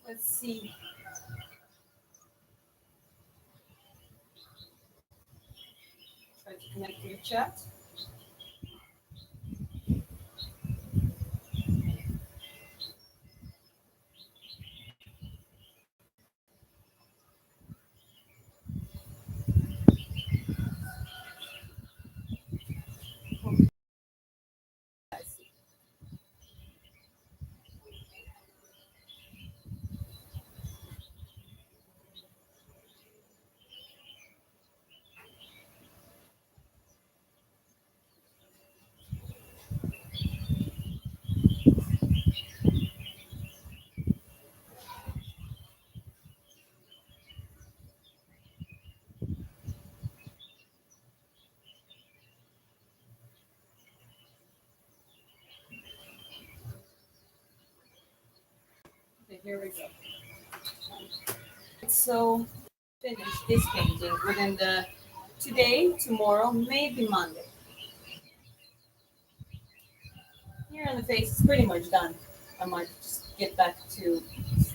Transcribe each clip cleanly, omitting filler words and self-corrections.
Let's see. Try to connect to the chat. I see. Okay, here we go. So finish this painting within the today, tomorrow, maybe Monday. Here on the face is pretty much done. I might just get back to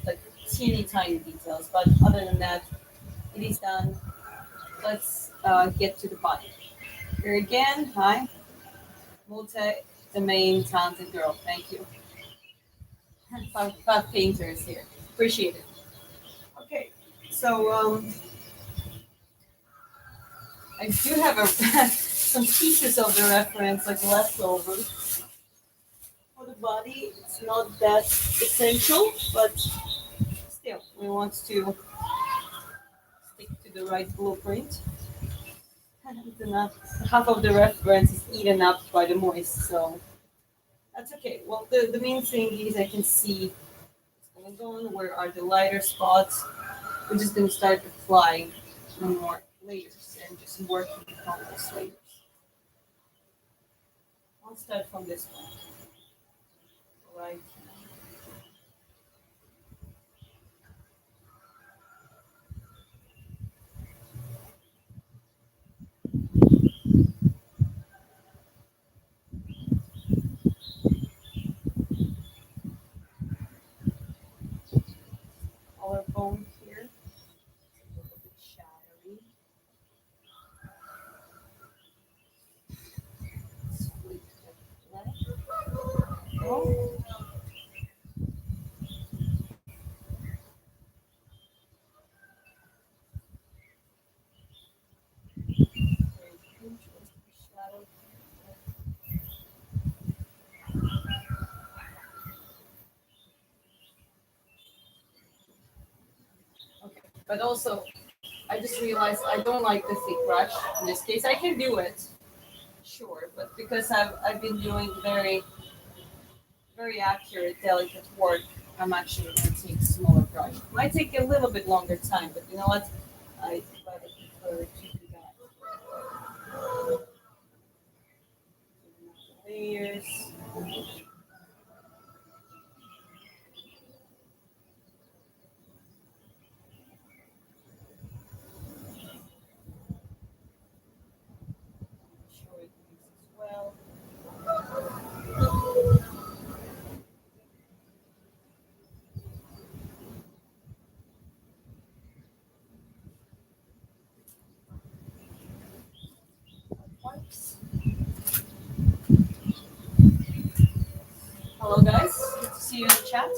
like teeny tiny details, but other than that, it is done. Let's get to the body. Here again, hi, multi the main talented girl. Thank you. Five painters here. Appreciate it. Okay, so I do have a some pieces of the reference like leftovers for the body. It's not that essential, but still, we want to stick to the right blueprint. It's enough. Half of the reference is eaten up by the moist, so that's okay. Well, the main thing is I can see what's going on. Where are the lighter spots? We're just gonna start applying more layers and just working on those layers. I'll start from this one, right? Collarbone here, a little bit shadowy. Sweet left. Oh, very good. Shadow. Okay, but also I just realized I don't like the thick brush. In this case, I can do it, sure, but because I've been doing very accurate, delicate work, I'm actually going to take a smaller brush. Might take a little bit longer time, but you know what? I rather prefer to do that. Layers. Sure it mixes well. Wipes. Hello guys, good to see you in the chat.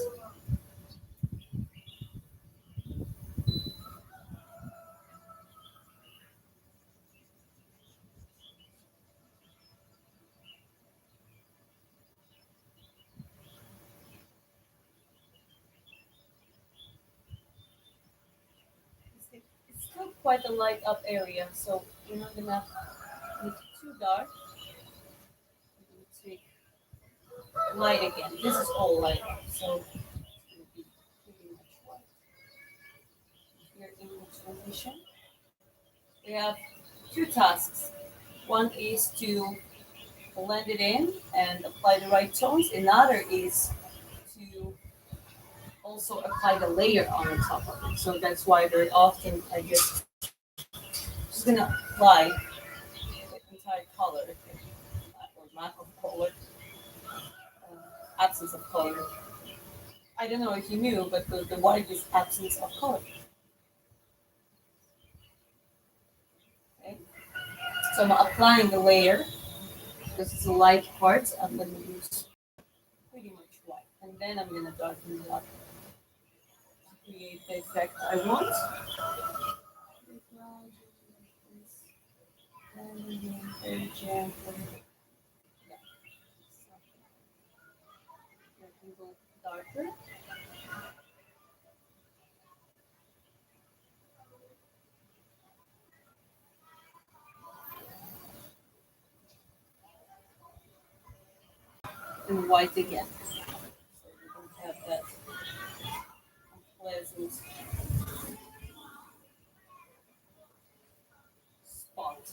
It's still quite a light up area, so we're not gonna make it too dark. We're gonna take light again. This is all light up, so it's gonna be pretty much white. Here in the transition, we have two tasks. One is to blend it in and apply the right tones. Another is to also apply the layer on the top of it. So that's why very often I just gonna apply the entire color or lack of color, absence of color. I don't know if you knew, but the white is absence of color. Okay? So I'm applying the layer. This is a light part. I'm going to use pretty much white. And then I'm going to darken it up to create the effect I want. And again, very gently. Yeah. So I can go darker. And white again. So we don't have that unpleasant spot.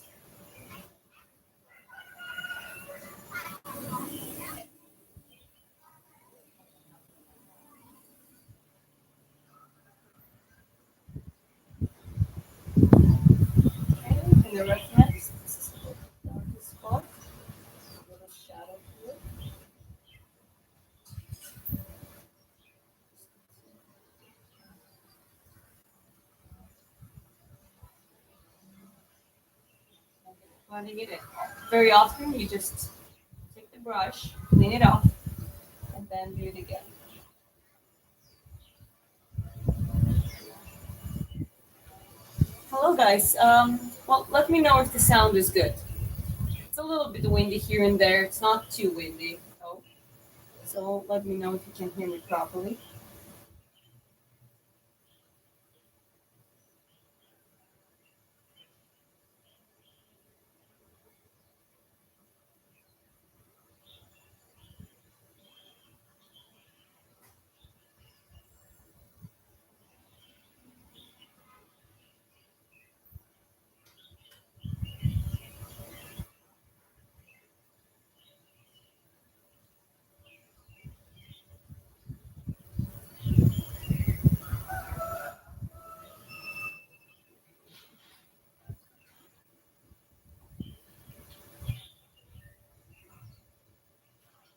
Okay, and the red next. This is the darkest spot. A little shadow here. Blending it in. Very often you just take the brush, clean it off, and then do it again. Hello guys. Well, let me know if the sound is good. It's a little bit windy here and there. It's not too windy though. So let me know if you can hear me properly.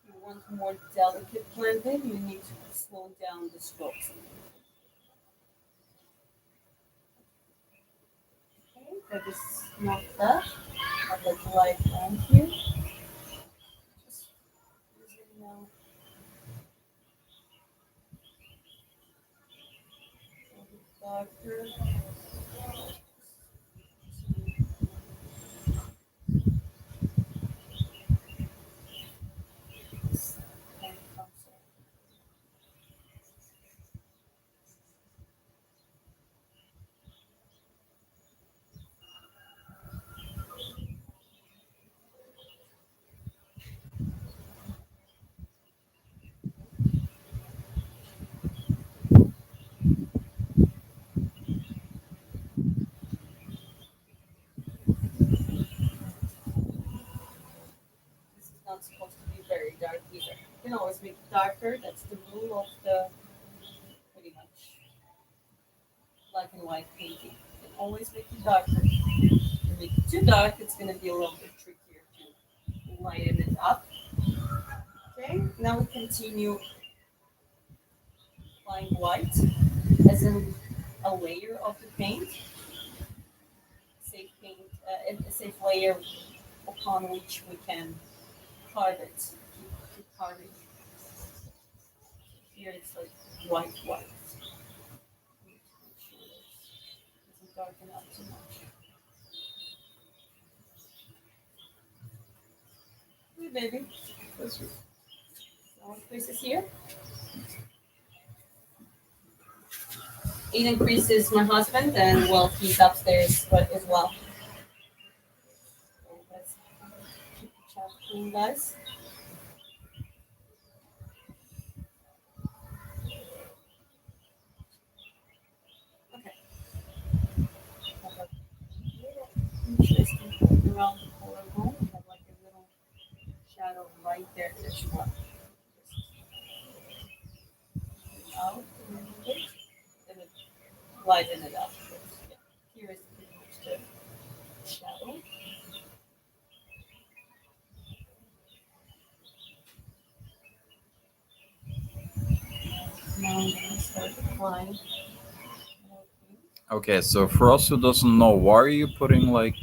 If you want more delicate blending, you need to slow down the strokes. Okay, that is not that. I'd like a light line here. Just using now a little bit darker. This is not supposed to be very dark either. You can always make it darker. That's the rule of the pretty much black and white painting. You can always make it darker. If you make it too dark, it's going to be a little bit trickier to lighten it up. Okay, now we continue applying white as in a layer of the paint, safe paint, a safe layer upon which we can carve it. Keep carving. Here it's like white. Make sure it doesn't darken up too much. Hey, baby. Close your places here. Aiden Priest is my husband, and well, he's upstairs but as well. So let's keep the chat clean, guys. Okay. Have a little interesting thing around the collarbone. We have like a little shadow right there as well. Just out a little bit, and it lighten it up. Yeah. Here is pretty much the shadow. Now I'm gonna start applying. Okay, so for us who doesn't know, why are you putting like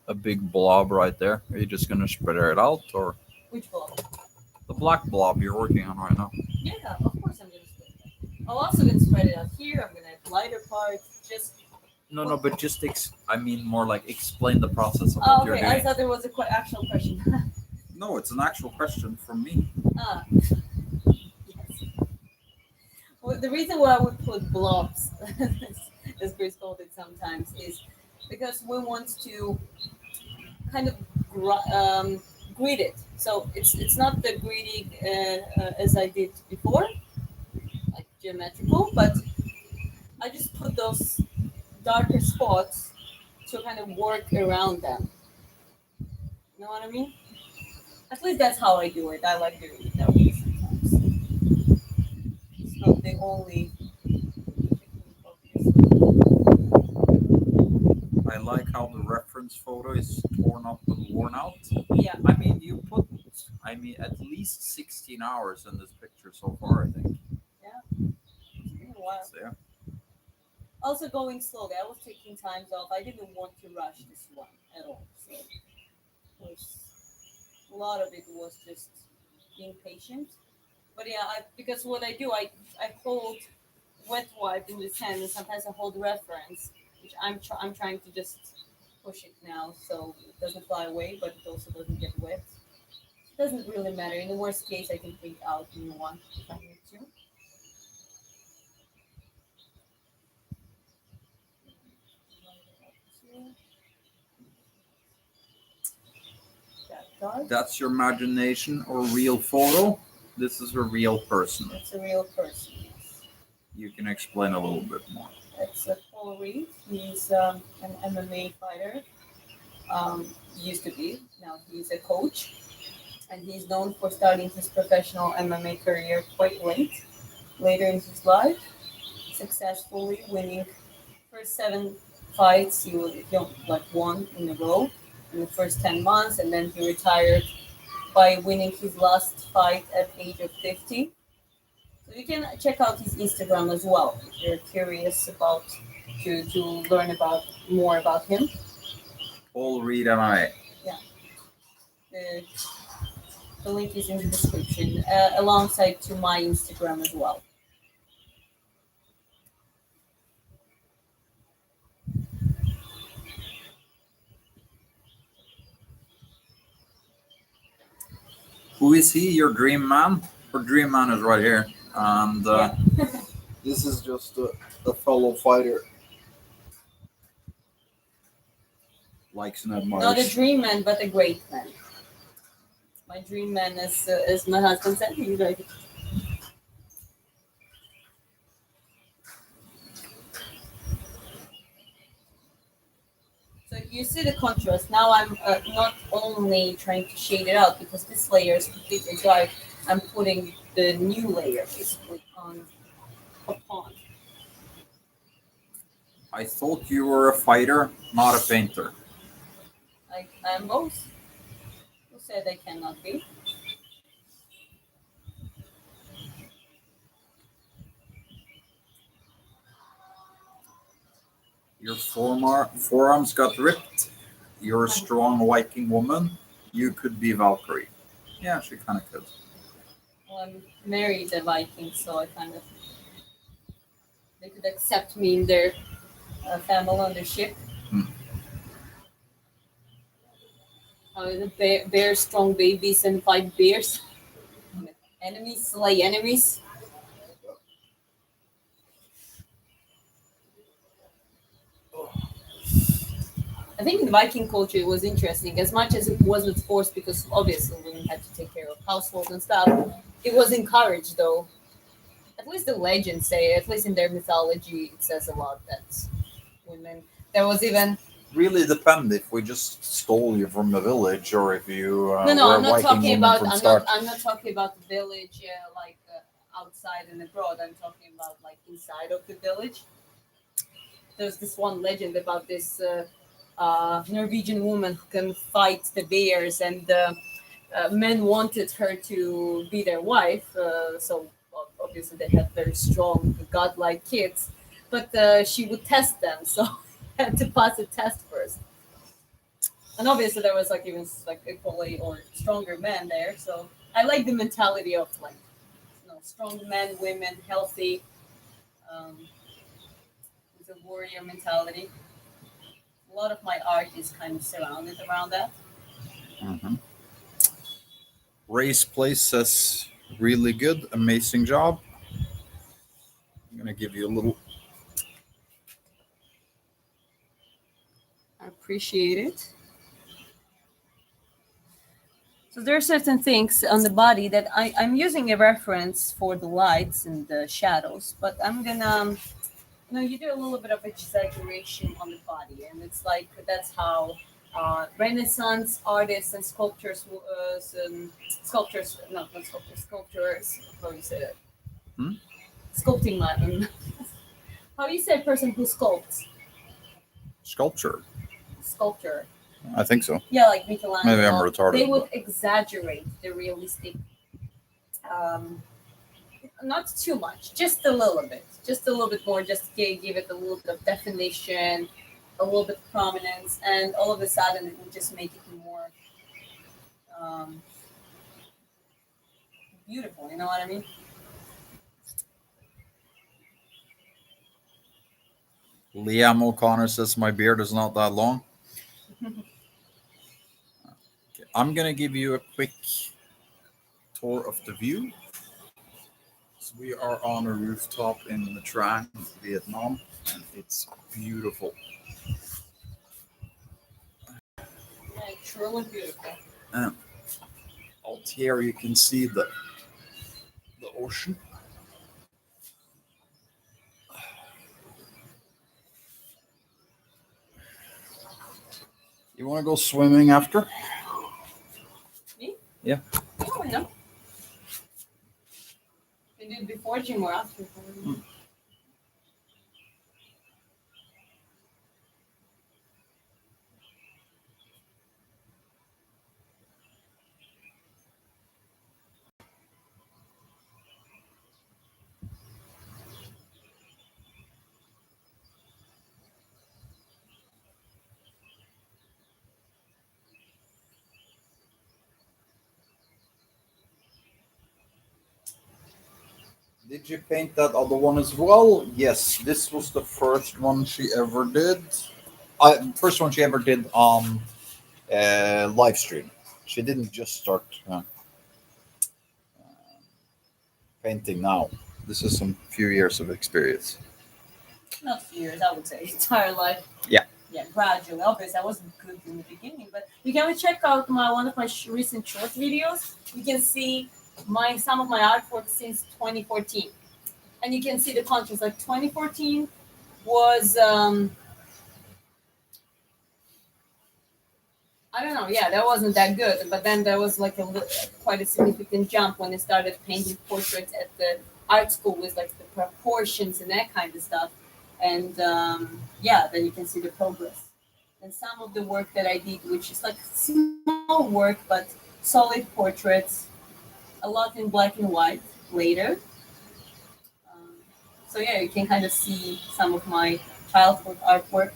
a big blob right there? Are you just gonna spread it out, or Which block? the black blob you're working on right now? Yeah, of course I'm gonna spread it out. I'm also gonna spread it out here. I'm gonna add lighter parts. Just No, no, but just I mean more like explain the process of what oh, you're okay. I doing. thought there was a actual question. No, it's an actual question from me. Ah, yes. Well, the reason why we put blobs, as Chris called it sometimes, is because we want to kind of grid it. So it's not the greedy as I did before, like geometrical, but I just put those darker spots to kind of work around them. You know what I mean? At least that's how I do it. I like doing it that way sometimes. It's not the only technique, obviously. I like how the reference photo is torn up and worn out. Yeah, I mean, at least 16 hours in this picture so far, I think. yeah. It's been a while. So, yeah. Also going slowly. I was taking times off. I didn't want to rush this one at all. So was a lot of it was just being patient. But yeah, because what I do, I hold wet wipe in this hand, and sometimes I hold reference, which I'm trying to just push it now so it doesn't fly away, but it also doesn't get wet. It doesn't really matter. In the worst case, I can take out new one if I need to. That dark. That's your imagination or real photo. This is a real person. It's a real person. Yes. You can explain a little bit more. It's a Paul Reed. He's an MMA fighter. He used to be. Now he's a coach, and he's known for starting his professional MMA career quite late, later in his life, successfully winning first 7 fights. He like won in a row in the first 10 months, and then he retired by winning his last fight at age of 50. So you can check out his Instagram as well if you're curious about to learn about more about him. All Reed MMA. Yeah, the, the link is in the description, alongside to my Instagram as well. Who is he? Your dream man? Your dream man is right here. And Yeah, this is just a fellow fighter. Likes and not a admires. dream man, but a great man. My dream man is my husband said. He's like, so you see the contrast. Now I'm not only trying to shade it out because this layer is completely dark. I'm putting the new layer basically on upon. I thought you were a fighter, not a painter. I'm both. Who said I cannot be? Your forearms got ripped. You're a strong Viking woman. You could be Valkyrie. Yeah, she kind of could. Well, I'm married a Viking, so I kind of they could accept me in their family on their ship. Hmm. The bear strong babies and fight bears. Enemies slay enemies. I think in Viking culture it was interesting as much as it wasn't forced because obviously women had to take care of households and stuff. It was encouraged though. At least the legends say, at least in their mythology, it says a lot that women. There was even Really depend if we just stole you from the village or if you no. were a I'm not Viking talking woman about. from I'm not. start. I'm not talking about the village, like outside and abroad. I'm talking about like inside of the village. There's this one legend about this Norwegian woman who can fight the bears, and men wanted her to be their wife. So obviously they had very strong, godlike kids, but she would test them, so I had to pass the test first. And obviously there was like even like equally or stronger men there, so I like the mentality of like strong men, women, healthy, um, with a warrior mentality. A lot of my art is kind of surrounded around that. Hmm. Race Place says, really good, amazing job. I'm gonna give you a little. I appreciate it. So there are certain things on the body that I'm using a reference for the lights and the shadows, but I'm gonna, you do a little bit of exaggeration on the body, and it's like that's how Renaissance artists and sculptors, not sculptors, sculptors, how do you say that? Hmm? Sculpting man. How do you say a person who sculpts? Sculpture. Sculptor. I think so. Yeah, like Maybe I'm Michelangelo. retarded. They would But exaggerate the realistic, um, not too much, just a little bit, just a little bit more, just to give it a little bit of definition, a little bit of prominence, and all of a sudden it would just make it more um, beautiful. You know what I mean? Liam O'Connor says my beard is not that long. Okay, I'm gonna give you a quick tour of the view. So we are on a rooftop in Nha Trang, Vietnam, and it's beautiful. Yeah, it's truly beautiful. And out here you can see the ocean. You want to go swimming after? Me? Yeah. Oh, yeah. You do it before gym or after? Mm. Did you paint that other one as well? Yes, this was the first one she ever did. First one she ever did on live stream. She didn't just start painting now. This is some few years of experience. Not years, I would say, entire life. Yeah. Yeah, gradually. Obviously, I wasn't good in the beginning, but you can check out my one of my recent short videos. You can see some of my artwork since 2014, and you can see the contrast. Like 2014 was I don't know, yeah, that wasn't that good, but then there was like quite a significant jump when I started painting portraits at the art school with like the proportions and that kind of stuff, and yeah, then you can see the progress. And some of the work that I did, which is like small work but solid portraits, a lot in black and white later. Um, so yeah, you can kind of see some of my childhood artwork.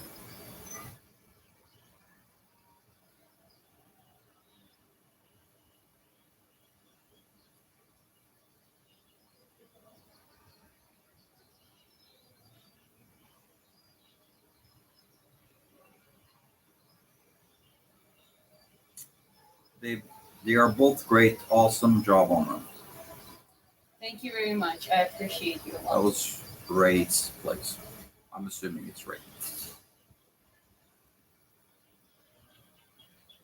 They they are both great. Awesome job on them. Thank you very much. I appreciate you a That lot. was great place. I'm assuming it's right.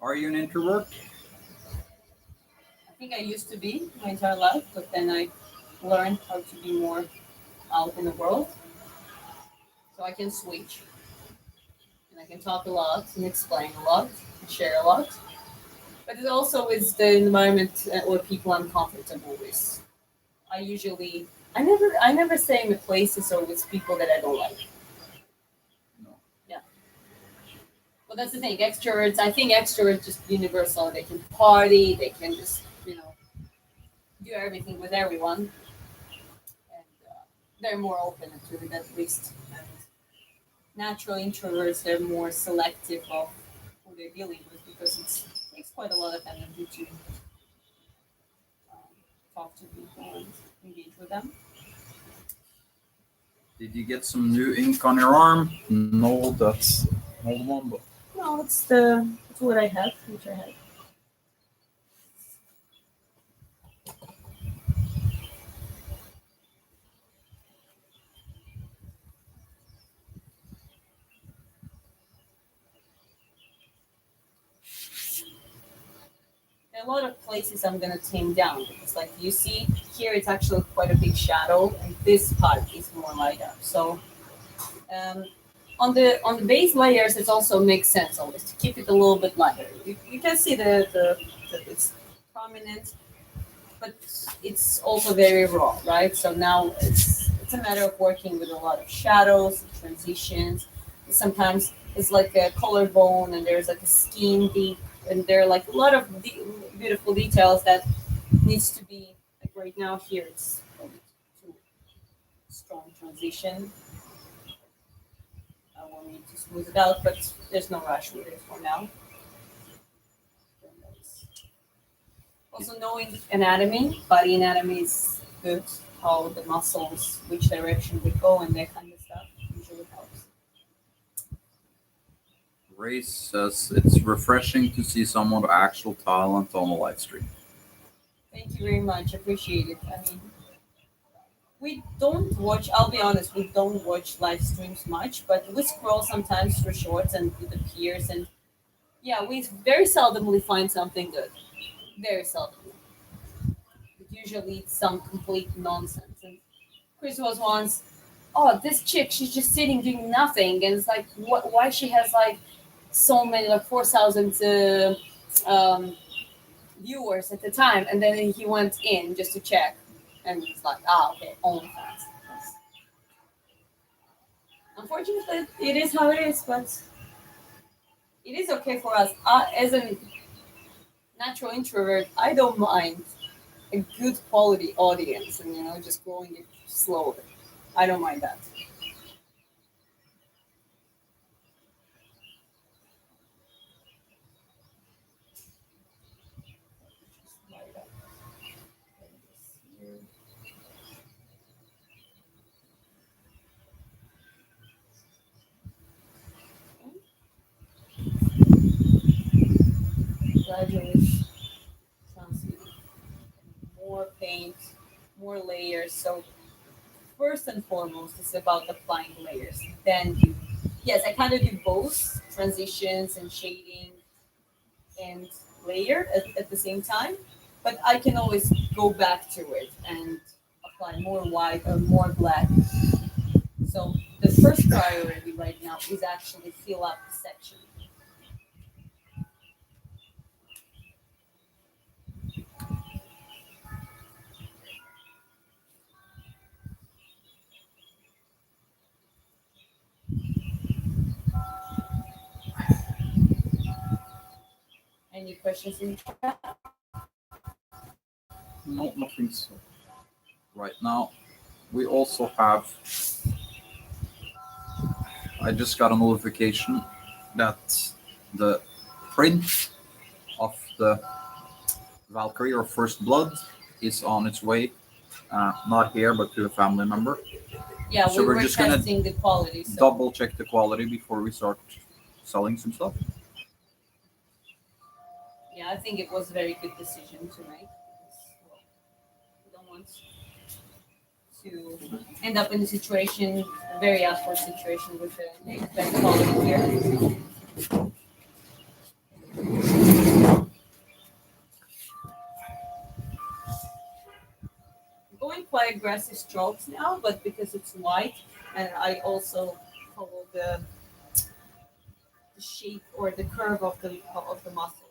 Are you an introvert? I think I used to be my entire life, but then I learned how to be more out in the world, so I can switch and I can talk a lot and explain a lot and share a lot. But it also is the environment or people I'm comfortable with. I usually I never stay in the places or with people that I don't like. No. Yeah. Well, that's the thing. Extroverts, I think extroverts just universal. They can party. They can just do everything with everyone. they're more open to it at least. And natural introverts, they're more selective of who they're dealing with because it takes quite a lot of energy to um, talk to people and engage with them. Did you get some new ink on your arm? No, that's an old one, but No, it's what I have, which I have. There are a lot of places I'm gonna tame down because, like you see here, it's actually quite a big shadow, and this part is more light up. So um, on the base layers, it also makes sense always to keep it a little bit lighter. You can see the it's prominent, but it's also very raw, right? So now it's a matter of working with a lot of shadows, transitions. Sometimes it's like a collarbone, and there's like a skin deep, and there are like a lot of beautiful details that needs to be like right now here. It's a bit too strong transition. I will need to smooth it out, but there's no rush with it for now. Also, knowing anatomy, body anatomy is good. How the muscles, which direction we go, and that kind of stuff usually helps. Ray says it's refreshing to see someone with actual talent on a live stream. Thank you very much. Appreciate it. I mean, we don't watch. I'll be honest, we don't watch live streams much, but we scroll sometimes through shorts and it appears, and yeah, we very seldomly find something good. Very seldom. But usually it's some complete nonsense. And Chris was once, oh, this chick, she's just sitting doing nothing, and it's like, what? Why she has like so many, like 4,000 viewers at the time, and then he went in just to check, and it's like, ah, okay, OnlyFans. Unfortunately, it is how it is, but it is okay for us. As a natural introvert, I don't mind a good quality audience, and just growing it slowly. I don't mind that. Gradually transmitting more paint, more layers. So first and foremost, it's about applying layers. Then yes, I kind of do both transitions and shading and layer at the same time, but I can always go back to it and apply more white or more black. So the first priority right now is actually fill up the section. Any questions in chat? No, nothing so right now. We also have. I just got a notification that the print of the Valkyrie or First Blood is on its way. Not here, but to a family member. Yeah, So we we're were just gonna testing the quality. So double check the quality before we start selling some stuff. yeah, I think it was a very good decision to make. Well, we don't want to end up in a situation, a very awkward situation with the bad quality here. Going quite aggressive strokes now, but because it's white, and I also follow the shape or the curve of the muscle.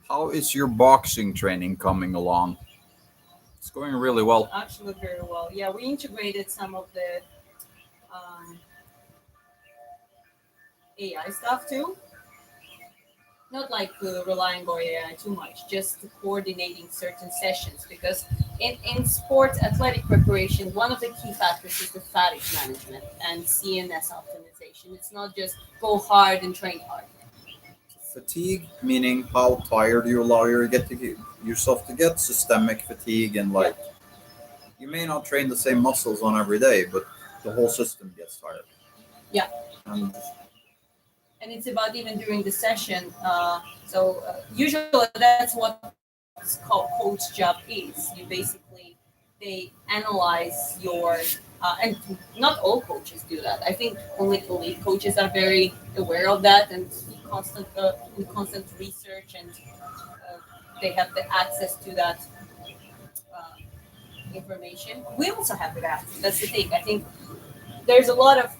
How is your boxing training coming along? It's going really well. Actually, very well. Yeah, we integrated some of the um, AI stuff too. Not like relying on AI too much, just coordinating certain sessions. Because in sports athletic preparation, one of the key factors is the fatigue management and CNS optimization. It's not just go hard and train hard. Fatigue, meaning how tired you allow yourself to get, systemic fatigue, and Yeah, like you may not train the same muscles on every day, but the whole system gets tired. yeah. And And it's about even during the session. Usually that's what called coach job is. You basically they analyze your and not all coaches do that. I think only elite coaches are very aware of that and in constant research and they have the access to that information. We also have that. That's the thing. I think there's a lot of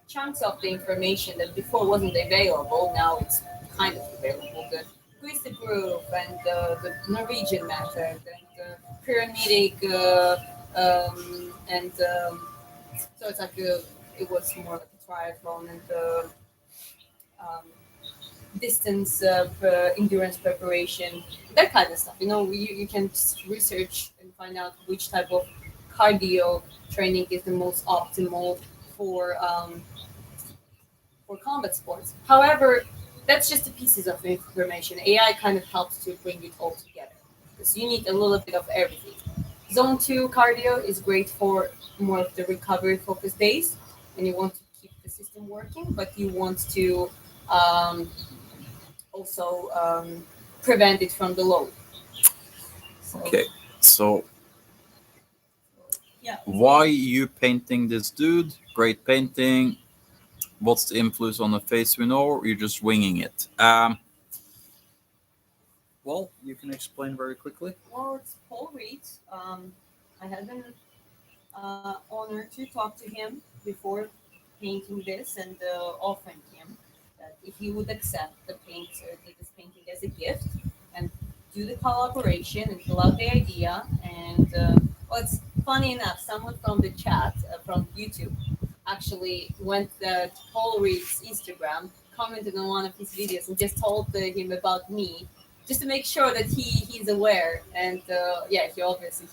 chunks of the information that before wasn't available. Now it's kind of available. The Twisted Groove and the Norwegian method and the pyramidal and so it's like it was more like a triathlon and um, distance endurance preparation, that kind of stuff. You can just research and find out which type of cardio training is the most optimal for for combat sports. However, that's just the pieces of information. AI kind of helps to bring it all together because you need a little bit of everything. Zone 2 cardio is great for more of the recovery focused days when you want to keep the system working, but you want to um, also prevent it from the load. So, okay, so yeah, why you painting this dude? Great painting. What's the influence on the face we know? Or you're just winging it. Well, you can explain very quickly. well, it's Paul Reed. I had an honor to talk to him before painting this and offering him that if he would accept this painting as a gift and do the collaboration and fill out the idea. And well, it's funny enough, someone from the chat from YouTube actually went to Paul Reed's Instagram, commented on one of his videos, and just told him about me, just to make sure that he's aware. And yeah, he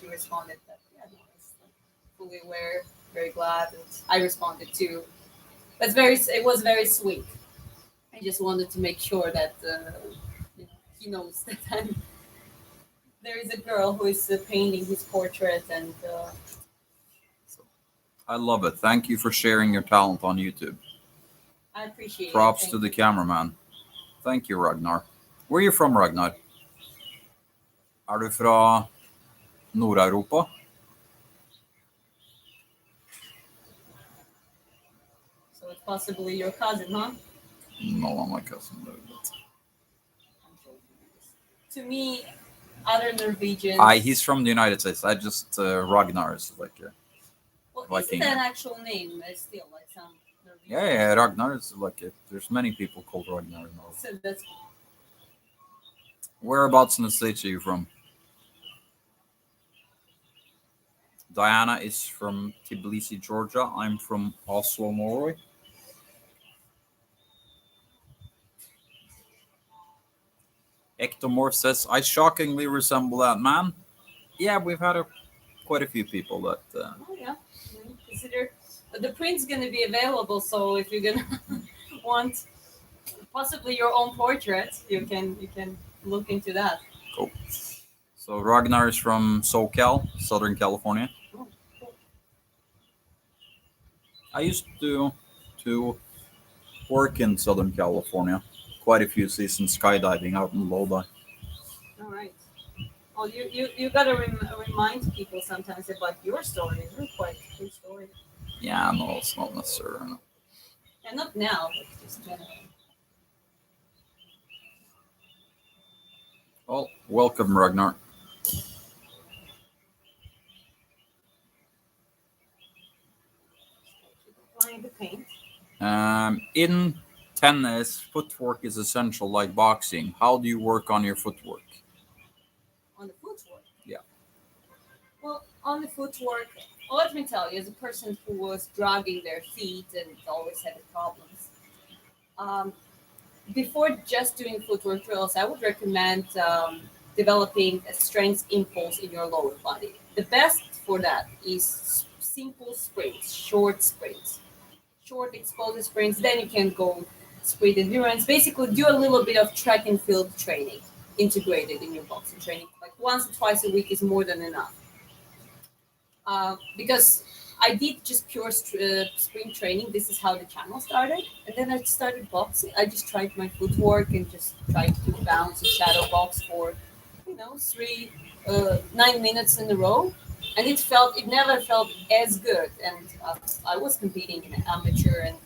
responded that yeah, no, it's like, fully aware, very glad, and I responded too. It was very sweet. I just wanted to make sure that he knows that there is a girl who is painting his portrait, and I love it. Thank you for sharing your talent on YouTube. I appreciate it. Props Thank to the you. cameraman. Thank you, Ragnar. Where are you from, Ragnar? Er du fra Nord-Europa? So it's possibly your cousin, huh? No, I'm my cousin. To me, other He's Norwegians. from the United States. I just Ragnar is like a Well, isn't Viking that name. an actual name? Still, like some Yeah, Norwegians. yeah, Ragnar is like a, there's many people called Ragnar in Norway. So that's Whereabouts in the States are you from? Diana is from Tbilisi, Georgia. I'm from Oslo, Norway. Ectomorph says, I shockingly resemble that man. Yeah, we've had quite a few people that. oh yeah. Consider the print's gonna be available. So if you're gonna want possibly your own portrait, you can look into that. Cool. So Ragnar is from SoCal, Southern California. Oh, cool. I used to work in Southern California, quite a few seasons skydiving out in Lodi. All right. Well, you gotta remind people sometimes about your story. You're quite a good story, Yeah, no, it's not necessary. No. and not now, but just generally. Well, welcome, Ragnar. Keep applying the paint. In tennis, footwork is essential, like boxing. How do you work on your footwork? On the footwork. Yeah. Well, on the footwork, well, let me tell you, as a person who was dragging their feet and always had problems, um, before just doing footwork drills, I would recommend developing a strength impulse in your lower body. The best for that is simple sprints, short explosive sprints. Then you can go sprint endurance. Basically, do a little bit of track and field training integrated in your boxing training. Like once or twice a week is more than enough. Because I did just pure sprint training. This is how the channel started, and then I started boxing. I just tried my footwork and just tried to bounce and shadow box for, 9 minutes in a row, and it never felt as good. And I was competing in an amateur, and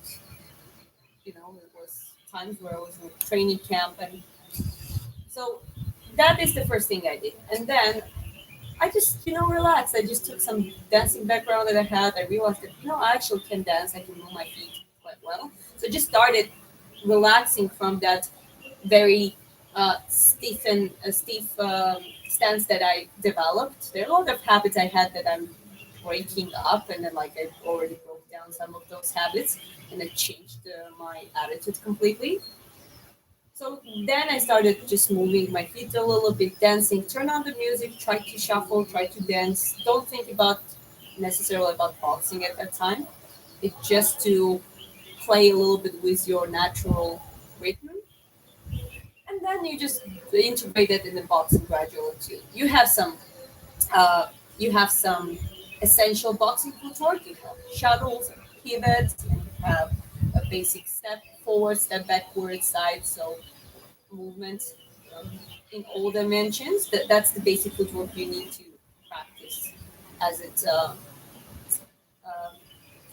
it was times where I was in training camp, and so that is the first thing I did, and then I just, relaxed. I just took some dancing background that I had. I realized that, I actually can dance. I can move my feet quite well. So I just started relaxing from that very stiff stance that I developed. There are a lot of habits I had that I'm breaking up, and then like I already broke down some of those habits, and I changed my attitude completely. So then I started just moving my feet a little bit, dancing, turn on the music, try to shuffle, try to dance. Don't think about necessarily about boxing at that time. It's just to play a little bit with your natural rhythm. And then you just integrate it in the boxing gradually too. Uh, you have some essential boxing footwork. You have shuttles and pivots, and you have a basic step forward, step backward, side. So movement um, in all dimensions. That's the basic footwork you need to practice as it uh, uh,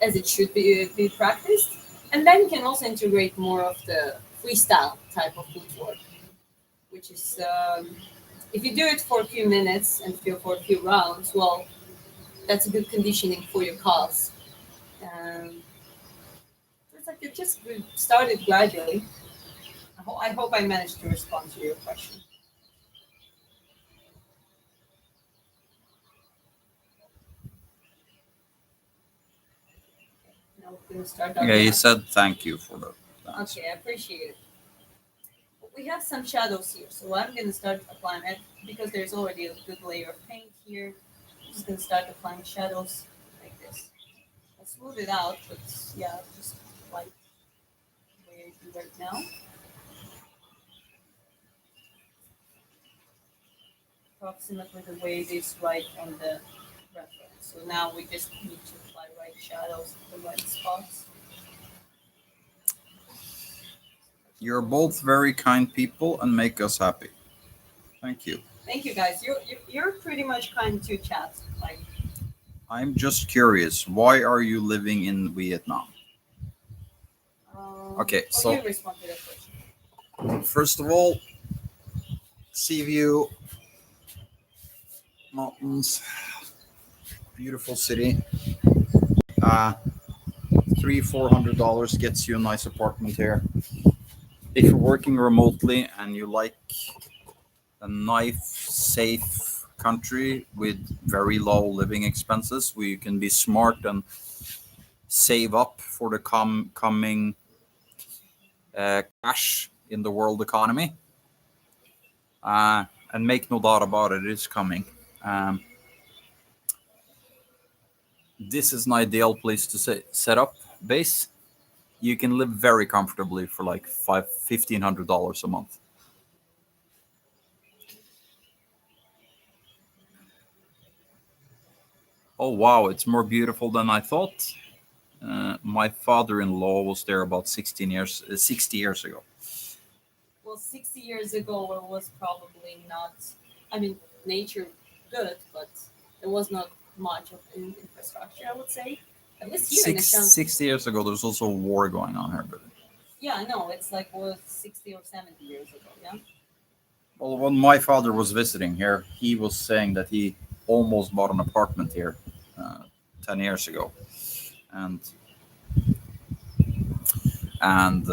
as it should be practiced. And then you can also integrate more of the freestyle type of footwork, which is if you do it for a few minutes and feel for a few rounds, well, that's a good conditioning for your calves. Um, so it's like it just started gradually. I hope I managed to respond to your question. Now we're going to start our Yeah, he demo. said thank you for the answer. Okay, I appreciate it. We have some shadows here, so I'm going to start applying it because there's already a good layer of paint here. I'm just going to start applying shadows like this. I'll smooth it out, but yeah, just like the way I do right now. Approximately the way it is right on the reference. So now we just need to apply right shadows at the right spots. You're both very kind people and make us happy. Thank you. Thank you guys. You're pretty much kind to chat. Like, I'm just curious, why are you living in Vietnam? Okay, well, so you respond to that question. first of all, sea view, mountains, beautiful city. Uh, $300-400 gets you a nice apartment here. If you're working remotely and you like a nice, safe country with very low living expenses, where you can be smart and save up for the coming crash in the world economy, uh, and make no doubt about it, it's coming. Um, this is an ideal place to set up base. You can live very comfortably for like $1,500 a month. Oh wow, it's more beautiful than I thought. My father-in-law was there about 60 years ago. Well, 60 years ago, it was probably not, I mean, nature good, but there was not much of infrastructure, I would say. At least here in the town. 60 years ago, there's also a war going on here. But Yeah, no, it's like was 60 or 70 years ago, yeah? well, when my father was visiting here, he was saying that he almost bought an apartment here 10 years ago, and and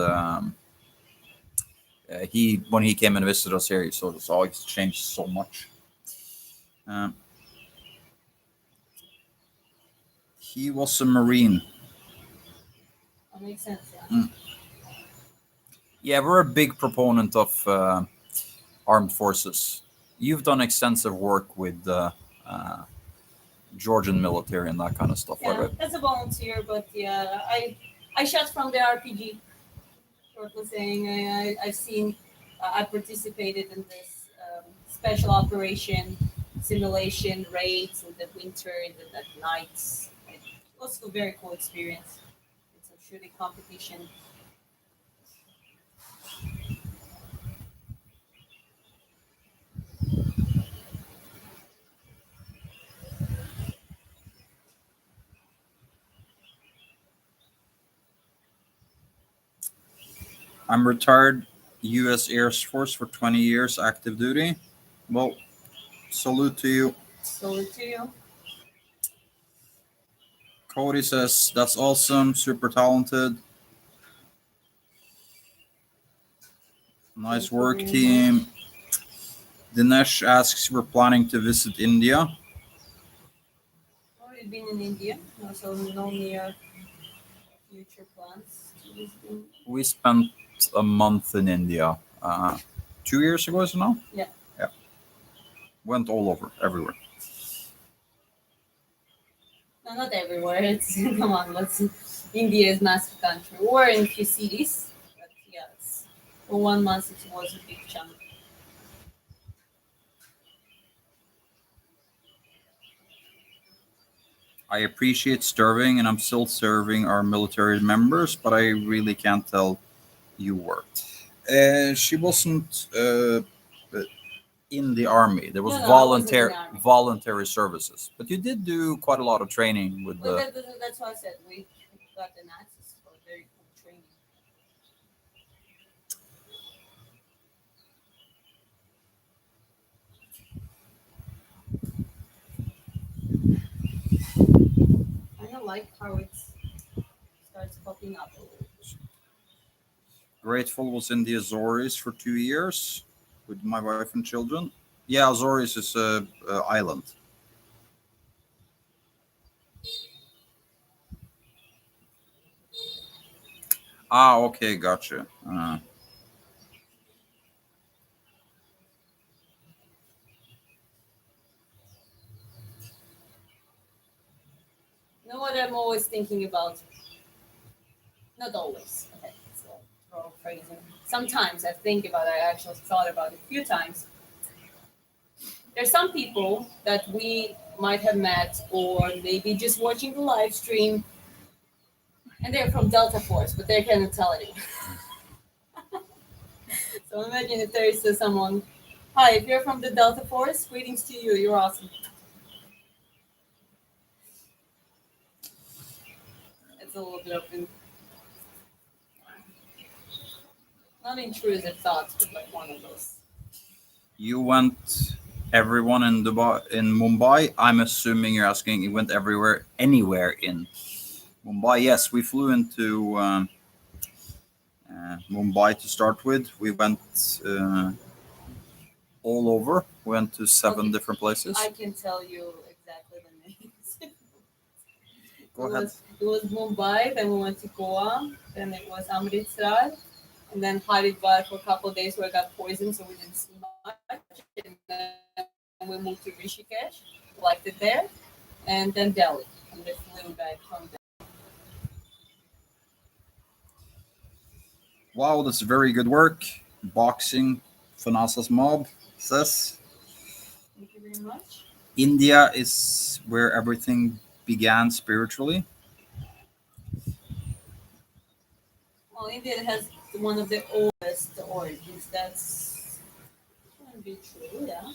he when he came and visited us here, he saw it's changed so much. Um, he was a marine. That makes sense, yeah. Mm. Yeah, we're a big proponent of armed forces. You've done extensive work with uh, Georgian military and that kind of stuff, Yeah, right? as a volunteer, but yeah, I shot from the RPG. Shortly saying, I've seen, I participated in this special operation simulation raids in the winter and then at nights. It was a very cool experience. It's a shooting competition. I'm retired U.S. Air Force for 20 years active duty. Well, salute to you. So to you, Cody says, that's awesome, super talented. Nice thank you work, very team. much. Dinesh asks, we're planning to visit India. Already been in India, so no near future plans to visit India. We spent a month in India 2 years ago, is it now? Yeah, Yeah. Went all over, everywhere. no, not everywhere. It's come on, let's. India is massive country. We're in few cities, but yes, for 1 month it was a big chunk. I appreciate serving, and I'm still serving our military members, but I really can't tell you were. She wasn't in the army. There was No, no, I wasn't in the army. voluntary services, but you did do quite a lot of training with Well, the. that's why I said we got an access for very cool training. I don't like how it starts popping up. Grateful was in the Azores for 2 years with my wife and children. Yeah, Azores is a island. Ah, okay, gotcha. You know what I'm always thinking about? Not always. Okay, so throw phrasing. Sometimes I think about it. I actually thought about it a few times. There's some people that we might have met or maybe just watching the live stream and they're from Delta Force, but they cannot tell anyone. So imagine if there is someone, hi, if you're from the Delta Force, greetings to you, you're awesome. It's a little bit of not intrusive thoughts, but like one of those. You went everyone in Dubai in Mumbai. I'm assuming you're asking you went everywhere, anywhere in Mumbai. Yes, we flew into Mumbai to start with. We went all over. We went to seven Okay, different places. I can tell you exactly the names. Go ahead. It was Mumbai, then we went to Goa, then it was Amritsar, and then Haridwar for a couple of days where I got poisoned, so we didn't see much. And then we moved to Rishikesh, liked it there, and then Delhi. And we flew back from Delhi. Wow, that's very good work. Boxing, Fanasa's mob says Thank you very much. India is where everything began spiritually. Well, India has one of the oldest origins. That's can be true, yeah.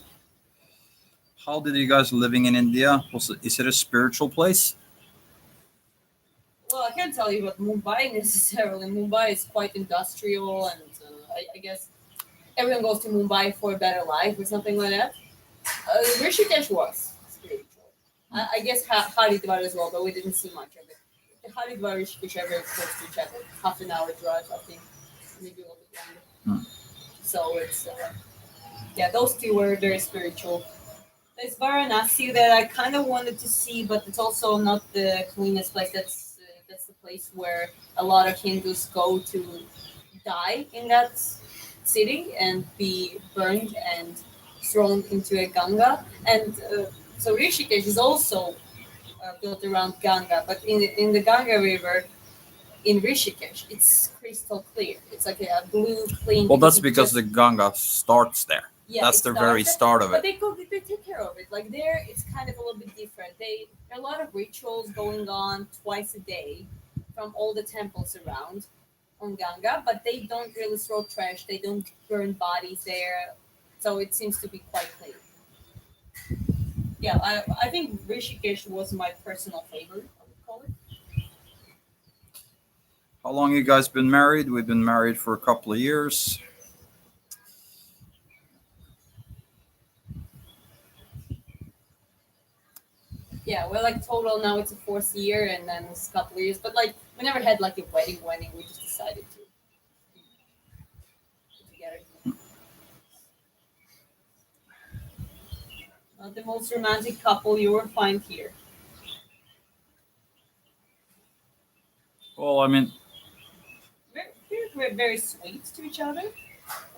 How did you guys living in India? Is it a spiritual place? Well, I can't tell you about Mumbai necessarily. Mumbai is quite industrial, and I guess everyone goes to Mumbai for a better life or something like that. Rishikesh was spiritual. I guess Haridwar as well, but we didn't see much of it. The Haridwar Rishikesh are very close to each other. Half an hour drive, I think, maybe a little bit longer. Hmm. So it's yeah, those two were very spiritual. There's Varanasi that I kind of wanted to see, but it's also not the cleanest place. That's the place where a lot of Hindus go to die in that city and be burned and thrown into a Ganga. And so Rishikesh is also built around Ganga, but in the Ganga River in Rishikesh, it's crystal clear. It's like a blue clean. Well, because that's it because just the Ganga starts there. yeah, That's it the very starts there, start of but it. they take care of it. Like there, it's kind of a little bit different. There are a lot of rituals going on twice a day from all the temples around on Ganga, but they don't really throw trash. They don't burn bodies there, so it seems to be quite clean. Yeah, I think Rishikesh was my personal favorite. I would call it. How long you guys been married? We've been married for a couple of years. Yeah, we're like total now. It's a fourth year, and then it's a couple of years. But like we never had like a wedding. Wedding. We just decided to get together. Not the most romantic couple you will find here. Well, I mean, We're very sweet to each other.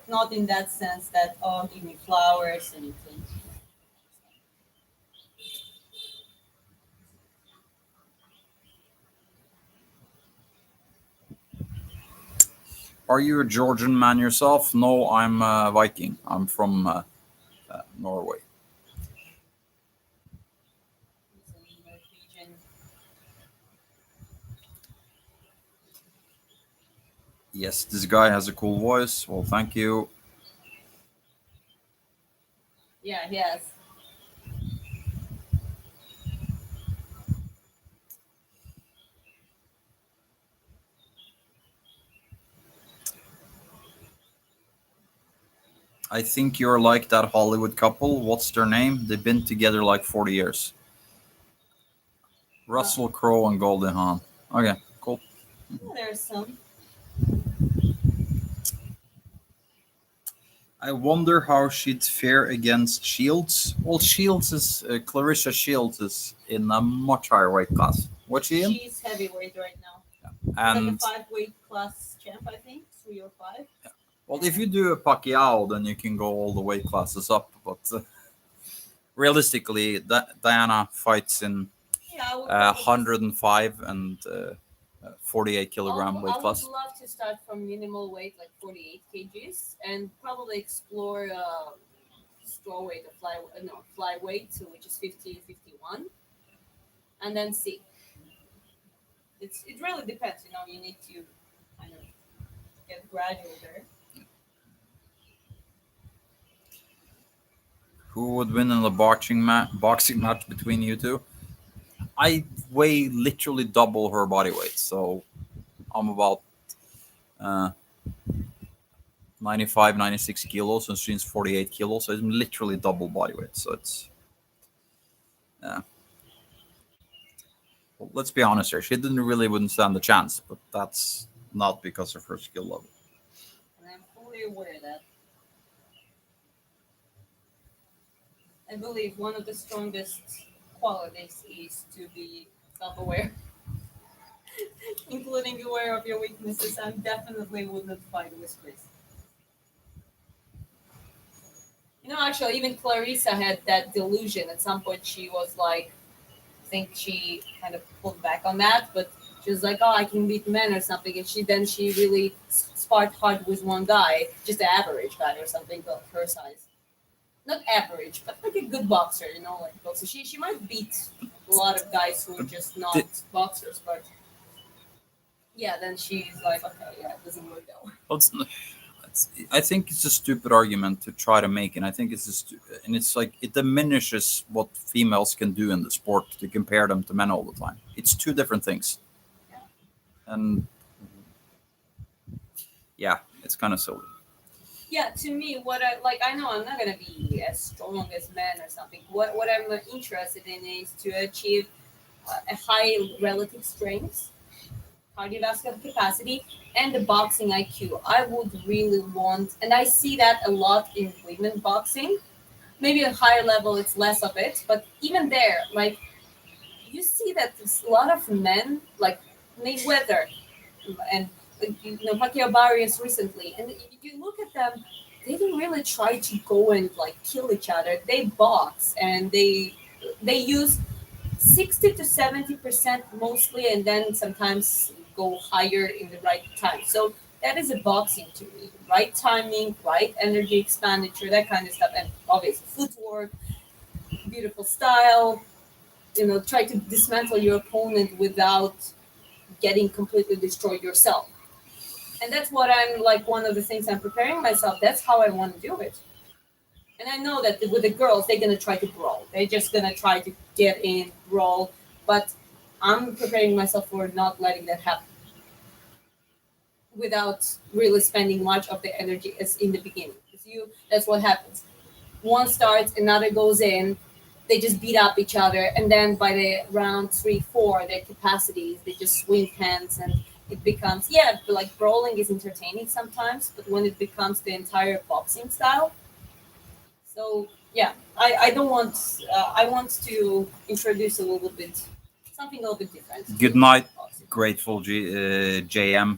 Not in that sense that oh, give me flowers and things. are you a Georgian man yourself? No, I'm a Viking. I'm from Norway. It's a Norwegian. Yes, this guy has a cool voice. Well, thank you. Yeah, yes. I think you're like that Hollywood couple. What's their name? They've been together like 40 years. Uh, Russell Crowe and Goldie Hawn. Okay, cool. yeah, there's some. I wonder how she'd fare against Shields. Well, Shields is Clarissa Shields is in a much higher weight class. What's she in? She's heavyweight right now. She's like a And five-weight class champ, I think, 3 or 5. well, if you do a Pacquiao, then you can go all the weight classes up. But realistically, Diana fights in Yeah, I would probably 105 and 48 kilogram weight I would class. love to start from minimal weight, like 48 kgs, and probably explore straw weight or flyweight, so which is 50, 51, and then see. It really depends. You need to kind of get gradual there. Who would win in a boxing match between you two? I weigh literally double her body weight, so I'm about uh, 95, 96 kilos, and she's 48 kilos, so it's literally double body weight. So it's yeah. Well, let's be honest here. She didn't really wouldn't stand a chance, but that's not because of her skill level. And I'm fully aware that I believe one of the strongest qualities is to be self-aware, including aware of your weaknesses. I definitely wouldn't fight with Chris. Actually, even Clarissa had that delusion. At some point, she was like, I think she kind of pulled back on that, but she was like, "Oh, I can beat men or something." And she really sparred hard with one guy, just an average guy or something of her size. Not average, but like a good boxer, like boxer. She might beat a lot of guys who are just not boxers, but yeah, then she's like, okay, yeah, it doesn't work that way. Well, I think it's a stupid argument to try to make, and I think it's and it's like it diminishes what females can do in the sport to compare them to men all the time. It's two different things, Yeah. and yeah, it's kind of silly. Yeah, to me, what I like, I know I'm not gonna be as strong as men or something. What I'm interested in is to achieve a high relative strength, cardiovascular capacity, and the boxing IQ. I would really want, and I see that a lot in women boxing. Maybe at a higher level, it's less of it, but even there, like you see that there's a lot of men, like Mayweather and Pacquiao Barrios recently, and you look at them, they didn't really try to go and like kill each other. They box and they use 60 to 70% mostly, and then sometimes go higher in the right time. So that is a boxing to me. Right timing, right energy expenditure, that kind of stuff, and obviously footwork, beautiful style. Try to dismantle your opponent without getting completely destroyed yourself. And that's what I'm like. One of the things I'm preparing myself. That's how I want to do it. And I know that with the girls, they're gonna try to brawl. They're just gonna try to get in, brawl. But I'm preparing myself for not letting that happen without really spending much of the energy as in the beginning. That's what happens. One starts, another goes in. They just beat up each other, and then by the round 3, 4, their capacities they just swing hands, and it becomes like brawling is entertaining sometimes, but when it becomes the entire boxing style, so yeah, I don't want. I want to introduce a little bit something a little bit different Good to night, boxing. grateful JM.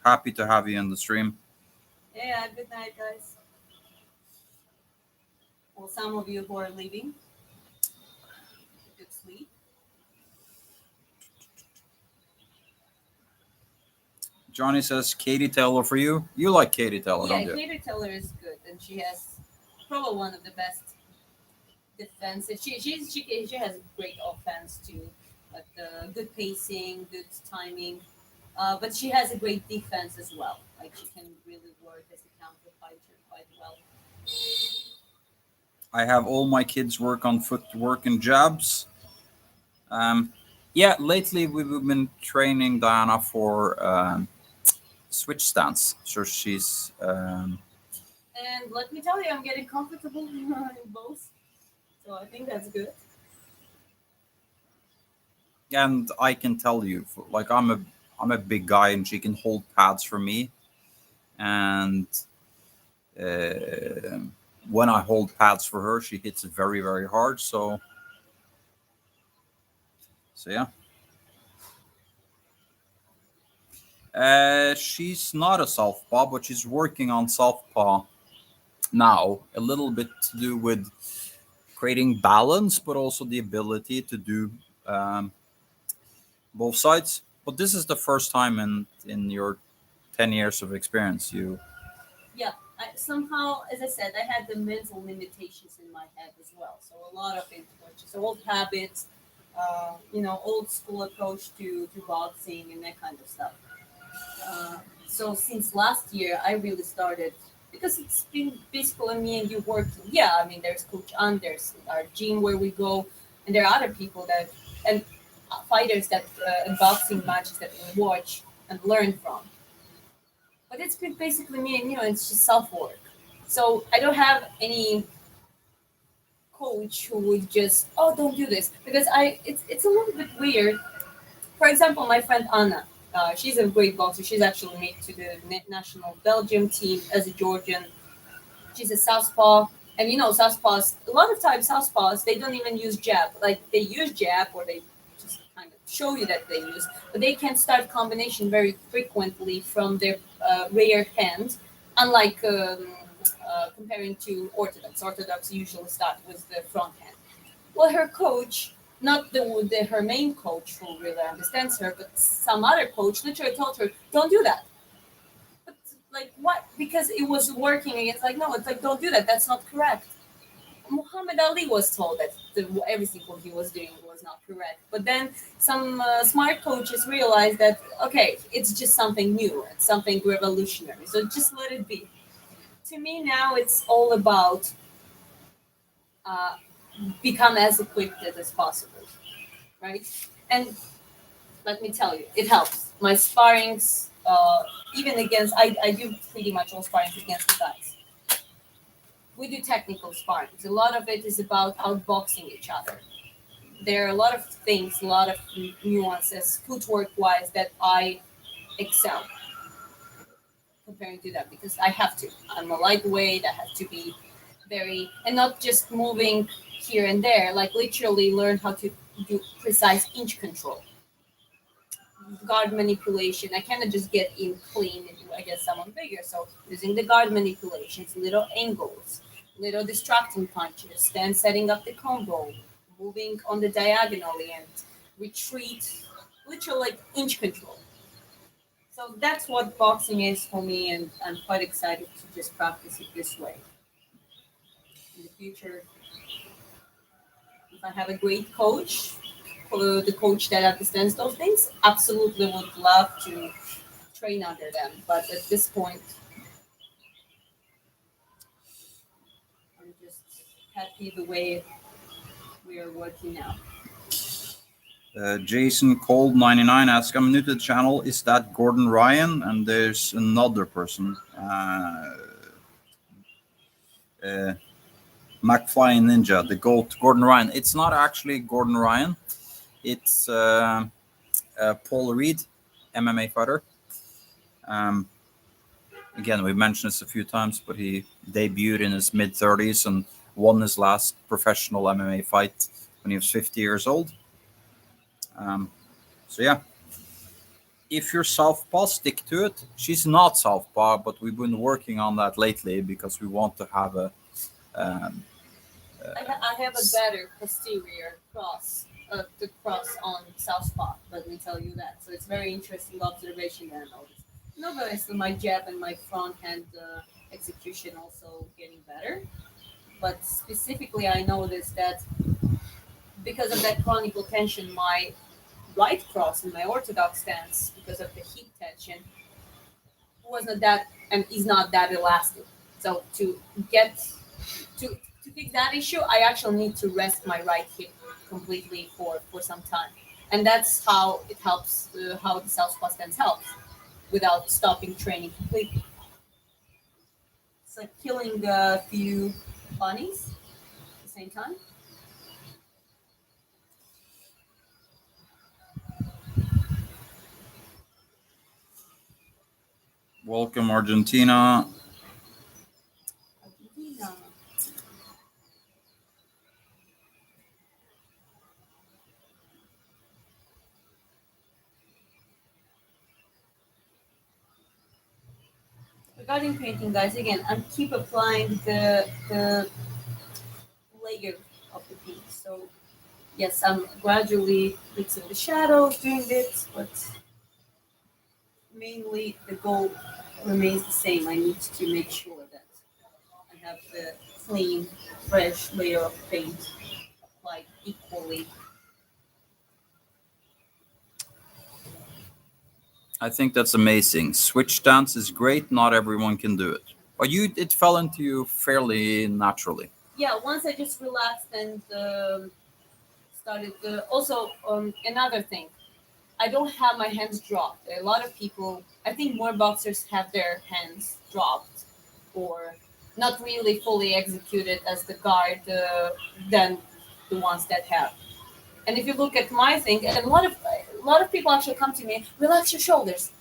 Happy to have you on the stream. Yeah, good night, guys. Well, some of you who are leaving, good sleep. Johnny says Katie Taylor for you. You like Katie Taylor, Yeah, don't you? Katie Taylor is good, and she has probably one of the best defenses. She has great offense too, but good pacing, good timing. But she has a great defense as well. Like she can really work as a counter fighter quite well. I have all my kids work on footwork and jabs. Um, yeah, lately we've been training Diana for switch stance. So she's And let me tell you, I'm getting comfortable in both, so I think that's good. and I can tell you, like I'm a big guy, and she can hold pads for me, and uh, when I hold pads for her, she hits it very very hard. So yeah. She's not a southpaw, but she's working on southpaw now. A little bit to do with creating balance, but also the ability to do um, both sides. But this is the first time in your 10 years of experience you. Yeah, somehow, as I said, I had the mental limitations in my head as well. So a lot of it was just old habits, old school approach to boxing and that kind of stuff. So since last year, I really started because it's been basically me and you working. Yeah, I mean, there's Coach Anders, our gym where we go, and there are other people that and fighters that and boxing matches that we watch and learn from. But it's been basically me and you, and it's just self work. So I don't have any coach who would just don't do this because it's a little bit weird. For example, my friend Anna, she's a great boxer. She's actually made to the national Belgium team as a Georgian. She's a southpaw, and southpaws. A lot of times, southpaws they don't even use jab. Like they use jab, or they just kind of show you that they use, but they can start combination very frequently from their rear hand. Unlike comparing to orthodox, orthodox usually start with the front hand. Well, her coach, not her main coach who really understands her, but some other coach literally told her, "Don't do that." But like what? Because it was working against. Like no, it's like don't do that. That's not correct. Muhammad Ali was told that everything what he was doing was not correct. But then some smart coaches realized that okay, it's just something new. It's something revolutionary. So just let it be. To me now, it's all about uh, become as equipped as possible, right? And let me tell you, it helps. My sparrings, even against, I do pretty much all sparrings against the guys. We do technical sparrings. A lot of it is about outboxing each other. There are a lot of things, a lot of nuances, footwork wise, that I excel comparing to them because I have to. I'm a lightweight. I have to be and not just moving here and there. Like literally learn how to do precise inch control. guard manipulation. I cannot just get in clean against someone bigger. So using the guard manipulations, little angles, little distracting punches, then setting up the combo, moving on the diagonally and retreat, literally like inch control. So that's what boxing is for me, and I'm quite excited to just practice it this way. In the future, if I have a great coach, the coach that understands those things, absolutely would love to train under them. But at this point, I'm just happy the way we are working now. Jason Cold 99 asks, I'm new to the channel. Is that Gordon Ryan? And there's another person, uh, McFly Ninja, the GOAT, Gordon Ryan. It's not actually Gordon Ryan. It's Paul Reed, MMA fighter. Um, Again, we've mentioned this a few times, but he debuted in his mid 30s and won his last professional MMA fight when he was 50 years old. So yeah, if you're southpaw, stick to it. She's not southpaw, but we've been working on that lately because we want to have a um, I have a better posterior cross, the cross on southpaw. Let me tell you that. So it's very interesting observation that I noticed. Notice my jab and my front hand execution also getting better. But specifically, I noticed that because of that chronic tension, my right cross in my orthodox stance, because of the hip tension, wasn't that and is not that elastic. So get to fix that issue, I actually need to rest my right hip completely for some time, and that's how it helps. How the southpaw stance helps without stopping training completely. It's like killing a few bunnies at the same time. welcome Argentina. Argentina. Regarding painting, guys, again, I'm keep applying the layer of the paint. So yes, I'm gradually mixing the shadows, doing this, but mainly the goal remains the same. I need to make sure that I have the clean, fresh layer of paint applied equally. I think that's amazing. Switch stance is great. Not everyone can do it, but it fell into you fairly naturally. Yeah, once I just relaxed and started. Also, another thing, I don't have my hands dropped. A lot of people, I think more boxers have their hands dropped or not really fully executed as the guard than the ones that have. And if you look at my thing, and a lot of people actually come to me, relax your shoulders.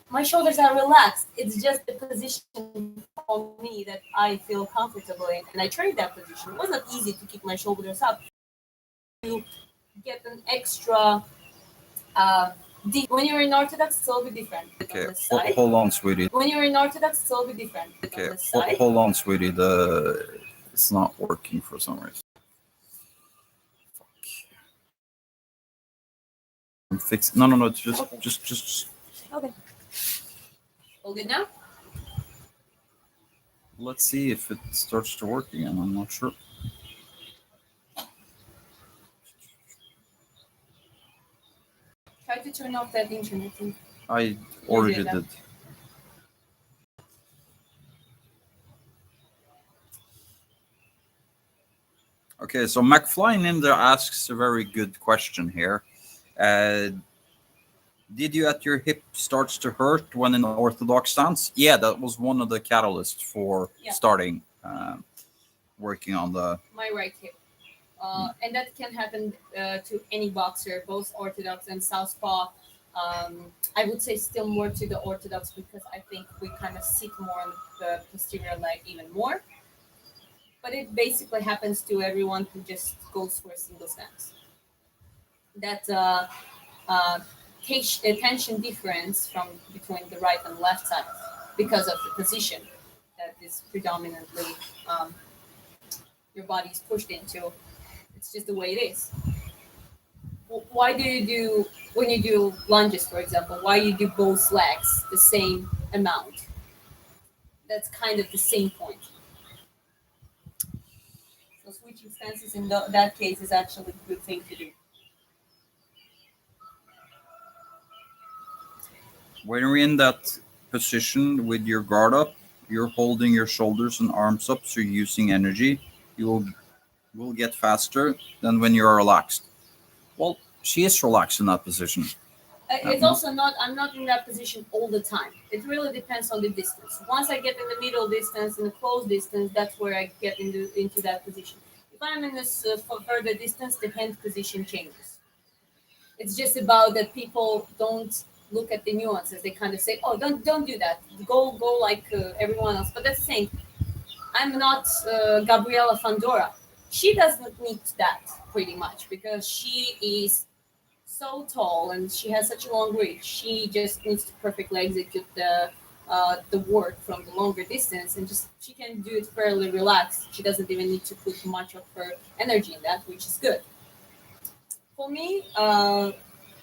My shoulders are relaxed. It's just the position for me that I feel comfortable in, and I trade that position. It was not easy to keep my shoulders up. To get an extra deep. When you're in Orthodox, it's all be different. Okay, On the side. hold on, sweetie. When you're in Orthodox, it's all be different. Okay, On the side. hold on, sweetie. It's not working for some reason. I'm fixing. No, no, no. Just. Okay. All good now? Let's see if it starts to work again. I'm not sure. Try to turn off that internet thing. I already did that. did. Okay, so McFly Ninja asks a very good question here. Uh, did you at your hip starts to hurt when in orthodox stance? Yeah, that was one of the catalysts for starting working on the My right hip. And that can happen to any boxer, both Orthodox and Southpaw. I would say still more to the Orthodox because I think we kind of sit more on the posterior leg even more. But it basically happens to everyone who just goes for a single stance. That uh, tension difference from between the right and left side because of the position that is predominantly um, your body is pushed into. It's just the way it is. Why do you do when you do lunges, for example? Why you do both legs the same amount? That's kind of the same point. So switching stances in that case is actually a good thing to do. When you're in that position with your guard up, you're holding your shoulders and arms up, so you're using energy. You will get faster than when you are relaxed. Well, she is relaxed in that position. It's also not. I'm not in that position all the time. It really depends on the distance. Once I get in the middle distance, in the close distance, that's where I get into that position. If I'm in this further distance, the hand position changes. It's just about that people don't look at the nuances. They kind of say, "Oh, don't do that. Go like everyone else." But that's the same. I'm not Gabriela Fandora. She doesn't need that pretty much because she is so tall and she has such a long reach. She just needs to perfectly execute the work from the longer distance, and just she can do it fairly relaxed. She doesn't even need to put much of her energy in that, which is good. For me,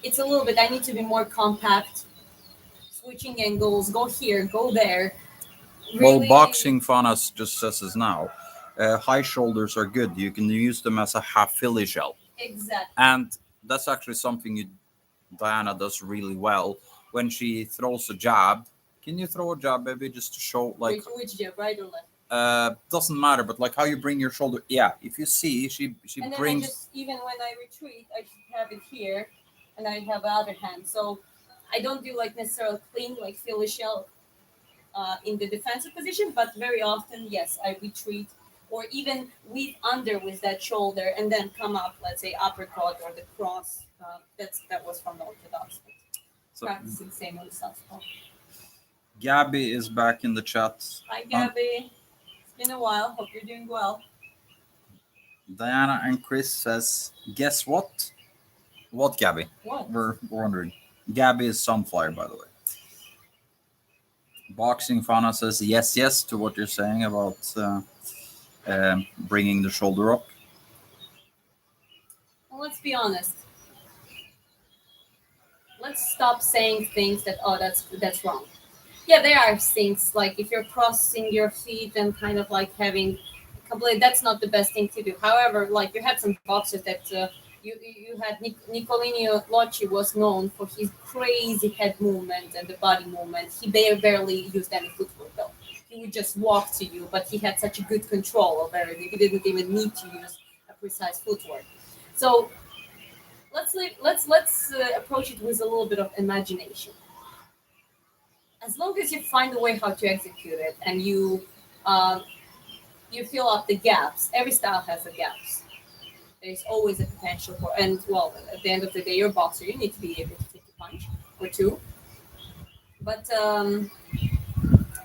it's a little bit. I need to be more compact, switching angles, go here, go there. Well, Really, boxing Fanas just says this now. High shoulders are good. You can use them as a half Philly shell. exactly. And that's actually something Diana does really well. When she throws a jab, can you throw a jab, baby, just to show, like, Which jab, right or left? doesn't matter, but like how you bring your shoulder. Yeah, if you see, she And then I brings. just, even when I retreat, I just have it here, and I have the other hand. So I don't do like necessarily clean like Philly shell in the defensive position, but very often, yes, I retreat or even weave under with that shoulder and then come up, let's say uppercut or the cross. That was from the orthodox. So Practicing same on the southpaw. Gabby is back in the chat. Hi, Um, Gabby. It's been a while. Hope you're doing well. Diana and Chris says, guess what? What, Gabby? What? We're wondering. Gabby is Sunflyer, by the way. Boxing Fana says yes, yes to what you're saying about bringing the shoulder up. Well, let's be honest. Let's stop saying things that that's wrong. Yeah, there are things like if you're crossing your feet and kind of like having complete. That's not the best thing to do. However, like you had some boxers that you had Nicolino Locci was known for his crazy head movement and the body movement. He barely used any footwork though. He would just walk to you, but he had such a good control of everything. He didn't even need to use a precise footwork. So let's approach it with a little bit of imagination. As long as you find a way how to execute it and uh, you fill up the gaps. Every style has the gaps. There's always a potential for, and well, at the end of the day, you're a boxer. You need to be able to take a punch or two. But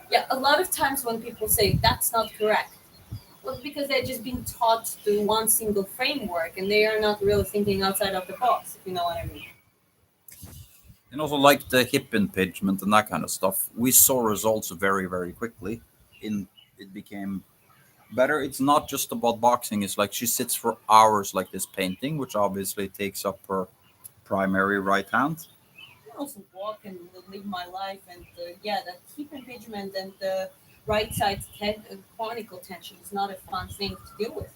yeah, a lot of times when people say that's not correct, well, because they're just being taught to one single framework and they are not really thinking outside of the box. If you know what I mean. And also like the hip impingement and that kind of stuff. We saw results very, very quickly. In it became better. It's not just about boxing. It's like she sits for hours like this painting, which obviously takes up her primary right hand. I also walk and live my life, and yeah, the hip impingement and the right side chronicle tension is not a fun thing to deal with.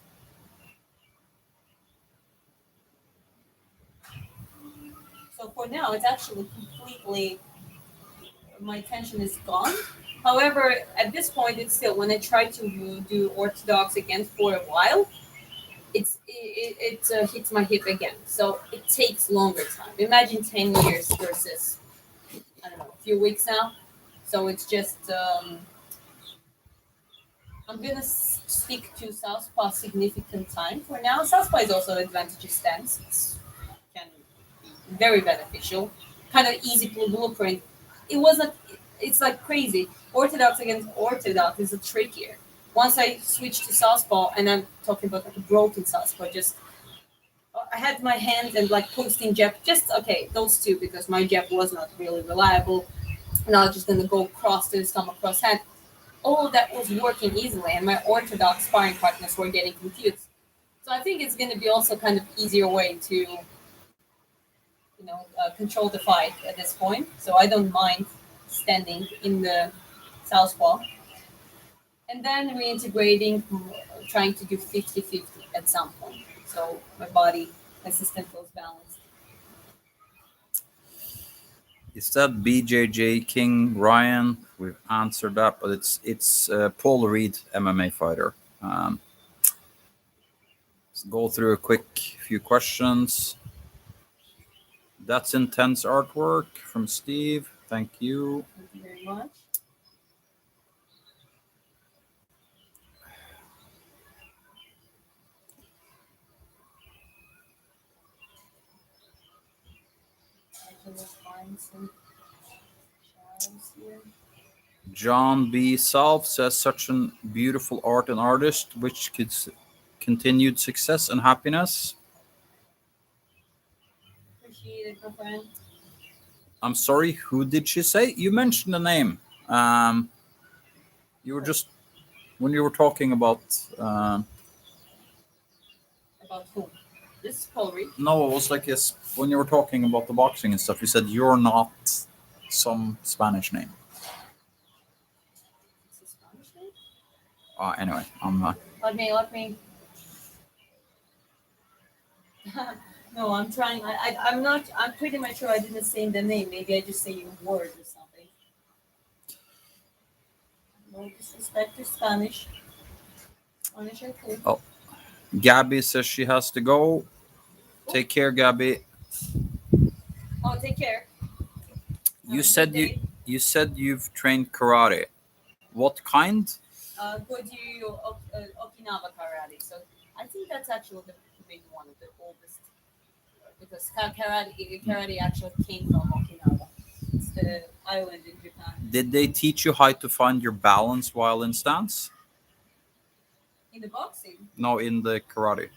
So for now, it's actually completely my tension is gone. However, at this point, it's still when I try to do orthodox again for a while, it hits my hip again. So it takes longer time. Imagine 10 years versus I don't know a few weeks now. So it's just I'm gonna stick to southpaw significant time for now. Southpaw is also advantage stance. It can be very beneficial. Kind of easy blueprint. It wasn't. It's like crazy. Orthodox against orthodox is a trickier. Once I switched to southpaw, and I'm talking about like a broken southpaw, just I had my hands and like posting jab, just okay, those two because my jab was not really reliable. And I was just gonna go cross to the stomach, cross hand. All of that was working easily, and my orthodox sparring partners were getting confused. So I think it's gonna be also kind of easier way to control the fight at this point. So I don't mind standing in the southpaw, and then reintegrating, trying to do 50-50 at some point. So my body, my system feels balanced. Is that BJJ King Ryan? We've answered that, but it's Paul Reed MMA fighter. Let's go through a quick few questions. That's intense artwork from Steve. Thank you. Thank you very much. I can just find some shadows here. John B. Salve says such a beautiful art and artist, which kids continued success and happiness. Appreciate it, my friend. I'm sorry, who did she say? You mentioned the name. You were just when you were talking about. About whom? This is Paul Reed. No, it was like yes. When you were talking about the boxing and stuff, you said you're not some Spanish name. Is this Spanish name? Anyway, I'm. Let me. No, I'm trying. I'm not. I'm pretty much sure I didn't say the name. Maybe I just say a word or something. No disrespect to Spanish. Spanish are cool. Oh, Gabby says she has to go. Take care, Gabby. Oh, take care. You Have a said good day. you said you've trained karate. What kind? Goju Okinawa karate. So I think that's actually the maybe one of the oldest because karate actually came from Okinawa. It's the island in Japan. Did they teach you how to find your balance while in stance? In the boxing, No, in the karate.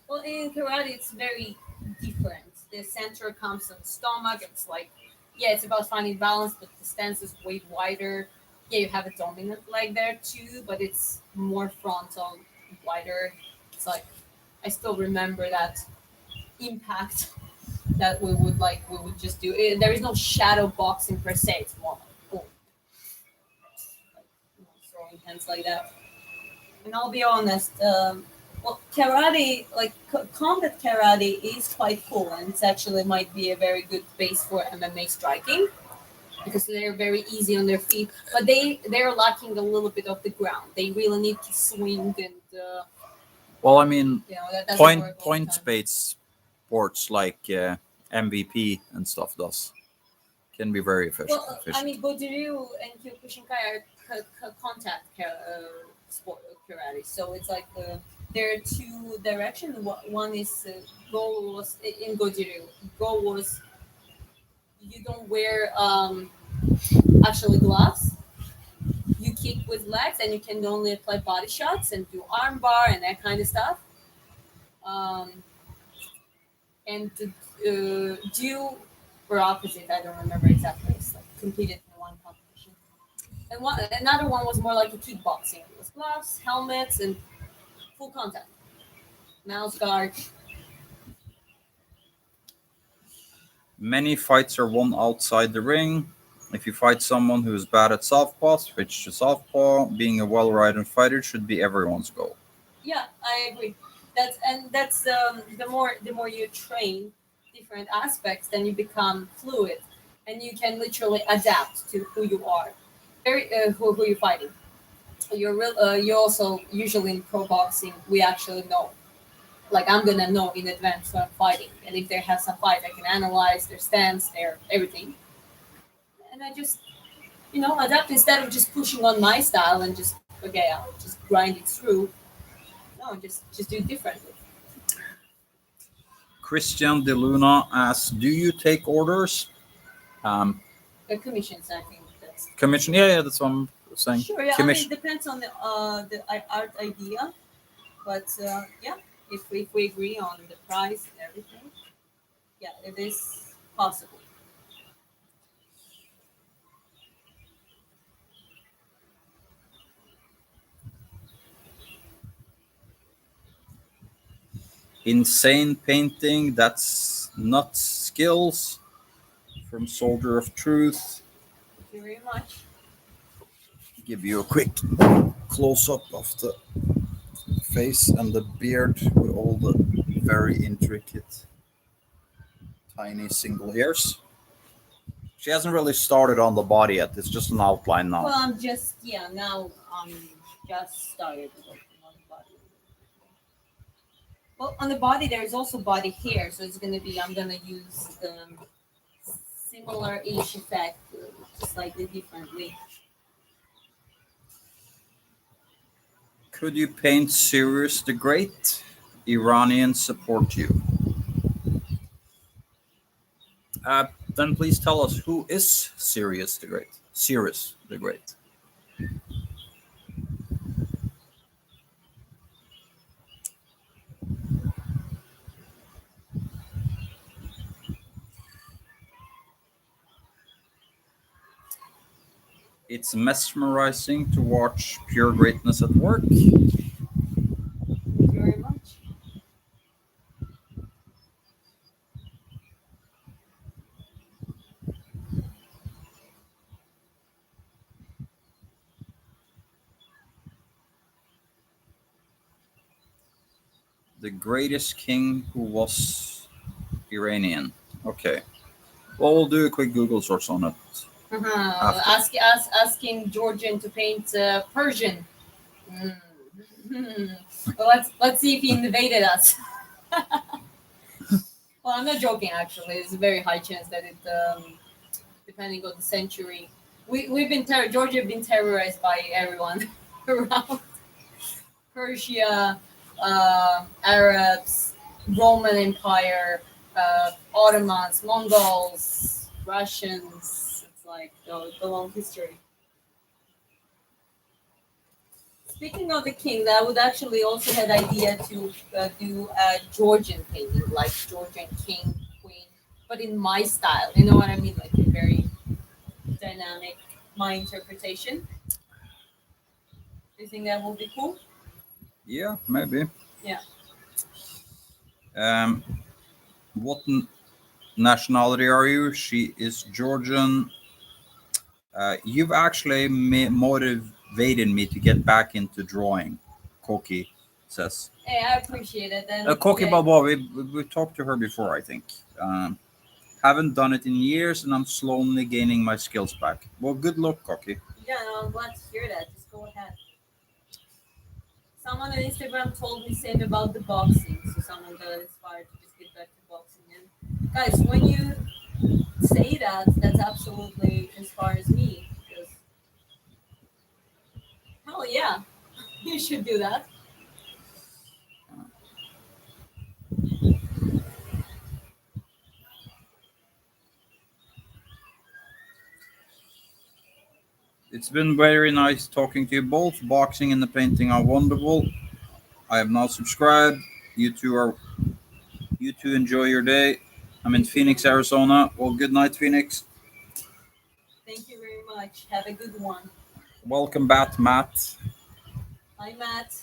well, in karate, it's very different. The center comes on the stomach. It's like, yeah, it's about finding balance, but the stance is way wider. Yeah, you have a dominant leg there too, but it's more frontal, wider. It's like, I still remember that impact that we would just do. There is no shadow boxing per se. It's more like, boom, like throwing hands like that. And I'll be honest, well, karate, like combat karate, is quite cool, and it's actually might be a very good base for MMA striking because they're very easy on their feet, but they're lacking a little bit of the ground. They really need to swing, and Well, I mean, that doesn't work all the point time. based sports like MVP and stuff does can be very efficient. Well, I mean, Goju-ryu and Kyokushinkai are contact sport karate, so it's like there are two directions. One is goal was in Goju-ryu. Goal was you don't wear actually gloves. You kick with legs, and you can only apply body shots and do arm bar and that kind of stuff. Um, and to do or opposite, I don't remember exactly. It's like competed in one competition. And another one was more like a kickboxing. It was gloves, helmets, and full contact. Mouse guard. Many fights are won outside the ring. If you fight someone who is bad at southpaw, switch to southpaw. Being a well-rounded fighter should be everyone's goal. Yeah, I agree. That's the more you train different aspects, then you become fluid, and you can literally adapt to who you are, very who you're fighting. You also usually in pro boxing we actually know, like I'm gonna know in advance who I'm fighting, and if they have some fight, I can analyze their stance, their everything, and I just adapt instead of just pushing on my style and just okay, I'll just grind it through. No, just do it differently. Christian De Luna asks, "Do you take orders?" Um, The commissions, I think that's Commission? Yeah, that's what I'm saying. sure. Yeah, I mean, Commission. it depends on the art idea, but yeah, If we agree on the price and everything, yeah, it is possible. Insane painting. That's not skills from Soldier of Truth. Thank you very much. Give you a quick close up of the face and the beard with all the very intricate, tiny single hairs. She hasn't really started on the body yet. It's just an outline now. Well, I'm just yeah now I'm just started working on the body. Well, on the body there's also body hair, so it's gonna be I'm gonna use the similar ish effect, slightly differently. Could you paint Cyrus the Great? Iranians support you. Uh, then please tell us, who is Cyrus the Great? Cyrus the Great. It's mesmerizing to watch pure greatness at work. Thank you very much. The greatest king who was Iranian. Okay. Well, we'll do a quick Google search on it after. Asking Georgian to paint Persian. Mm. Well, let's see if he invaded us. Well, I'm not joking. Actually, there's a very high chance that it, depending on the century, we've been Georgia been terrorized by everyone around Persia, Arabs, Roman Empire, Ottomans, Mongols, Russians. It's like the long history. Speaking of the king, I would actually also had idea to do a Georgian painting, like Georgian king, queen, but in my style. You know what I mean? Like a very dynamic, my interpretation. Do you think that will be cool? Yeah, maybe. Yeah. Um, what nationality are you? She is Georgian. You've actually motivated me to get back into drawing, Koki says. Hey, I appreciate it. And Koki yeah, Balboa, we talked to her before, I think. Haven't done it in years, and I'm slowly gaining my skills back. Well, good luck, Koki. yeah, no, I'm glad to hear that. Just go ahead. Someone on Instagram told me same about the boxing, so someone got inspired to just get back to boxing. And guys, when you say that, that's absolutely inspires me because hell yeah, you should do that. It's been very nice talking to you both. Boxing and the painting are wonderful. I have now subscribed. You two are. You two enjoy your day. I'm in Thank you very Phoenix, much. Arizona. Well, good night, Phoenix. Thank you very much. Have a good one. Welcome back, Matt. Hi, Matt.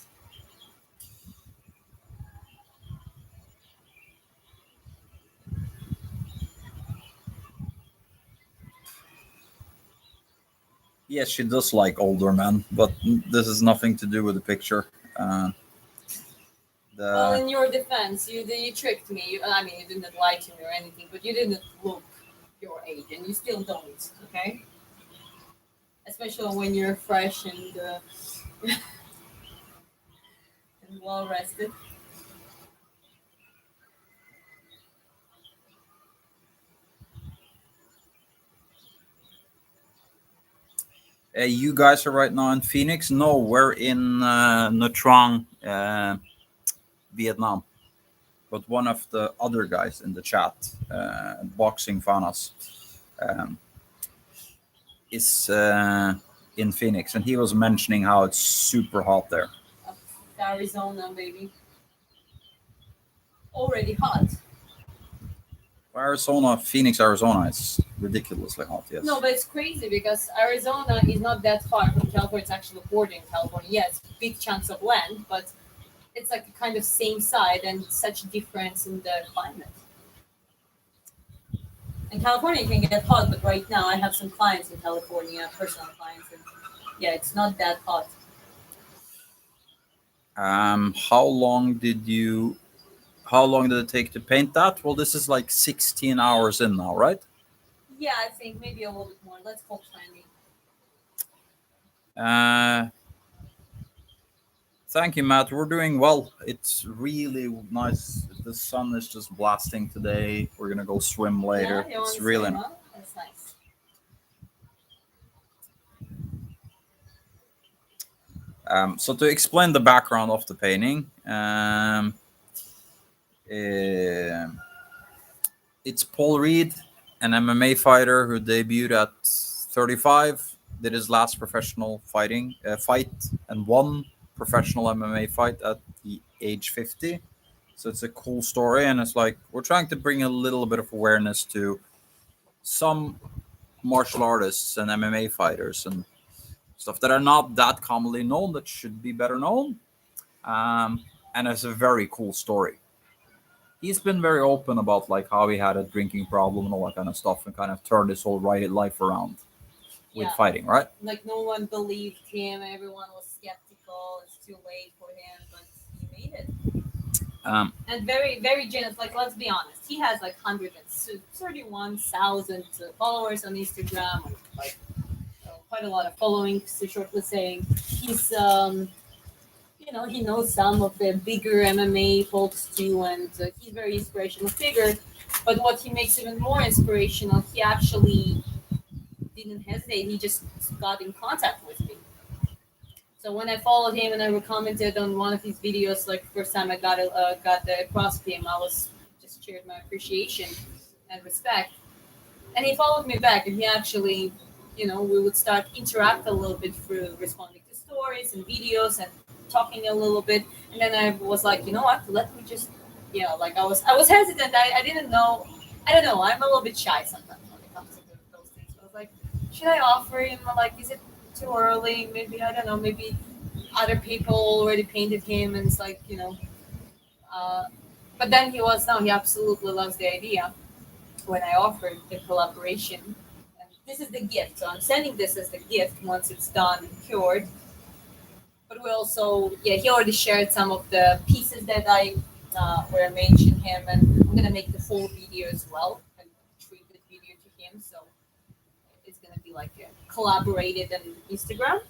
Yes, she does like older men, but this has nothing to do with the picture. Uh, Well, the in your defense, you tricked me. I mean, you didn't lie to me or anything, but you didn't look your age, and you still don't. Okay, especially when you're fresh and well rested. You guys are right now in Phoenix. No, we're in Nha Trang, Vietnam. But one of the other guys in the chat, boxing fanas, um, is in Phoenix, and he was mentioning how it's super hot there. Of Arizona, baby. already hot. Arizona, Phoenix, Arizona, it's ridiculously hot. Yes. No, but it's crazy because Arizona is not that far from California. It's actually bordering California. Yes, big chunks of land, but it's like a kind of same side and such difference in the climate. And California can get hot, but right now I have some clients in California, personal clients, and yeah, it's not that hot. How long did you? How long did it take to paint that? Well, this is like 16 hours in now, right? Yeah, I think maybe a little bit more. Let's call 20. Uh, Thank you, Matt. We're doing well. It's really nice. The sun is just blasting today. We're gonna go swim Yeah, later. you want It's to really swim, nice. huh? That's nice. So to explain the background of the painting, eh, it's Paul Reed, an MMA fighter who debuted at 35, did his last professional fight, and won professional MMA fight at the age 50. So it's a cool story, and it's like we're trying to bring a little bit of awareness to some martial artists and MMA fighters and stuff that are not that commonly known that should be better known. And it's a very cool story. He's been very open about like how he had a drinking problem and all that kind of stuff, and kind of turned his whole right life around with Yeah, fighting, right? like no one believed him. Everyone was skeptical. It's too late for him, but he made it. Um, And very, very generous. Like, let's be honest. He has like 131,000 followers on Instagram. Like, quite a lot of following. So shortly saying, he's he knows some of the bigger MMA folks too, and he's very inspirational figure. But what he makes even more inspirational, he actually didn't hesitate. He just got in contact with me. So when I followed him and I commented on one of his videos, like first time I got the across to him, I was just shared my appreciation and respect. And he followed me back, and he actually, we would start interact a little bit through responding to stories and videos and talking a little bit. And then I was like, you know what? Let me just, like I was hesitant. I didn't know. I don't know. I'm a little bit shy sometimes when it comes to those things. So I was like, should I offer him? Like, is it too early? Maybe I don't know. Maybe other people already painted him, and it's like, Uh, but then he was no. He absolutely loves the idea when I offered the collaboration. And this is the gift. So I'm sending this as the gift once it's done and cured. But we also, yeah, he already shared some of the pieces that I where I mentioned him, and I'm gonna make the full video as well and treat the video to him. So it's gonna be like a collaborated on Instagram.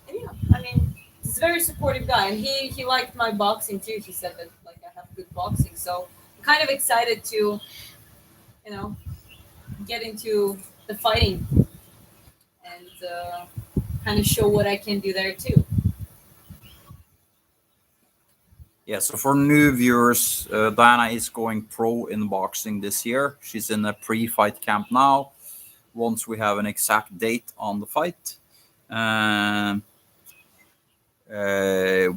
And yeah, I mean, he's a very supportive guy, and he liked my boxing too. He said that like I have good boxing, so I'm kind of excited to you know get into the fighting and kind of show what I can do there too. yeah, so for new viewers, Diana is going pro in boxing this year. She's in a pre-fight camp now. Once we have an exact date on the fight, um,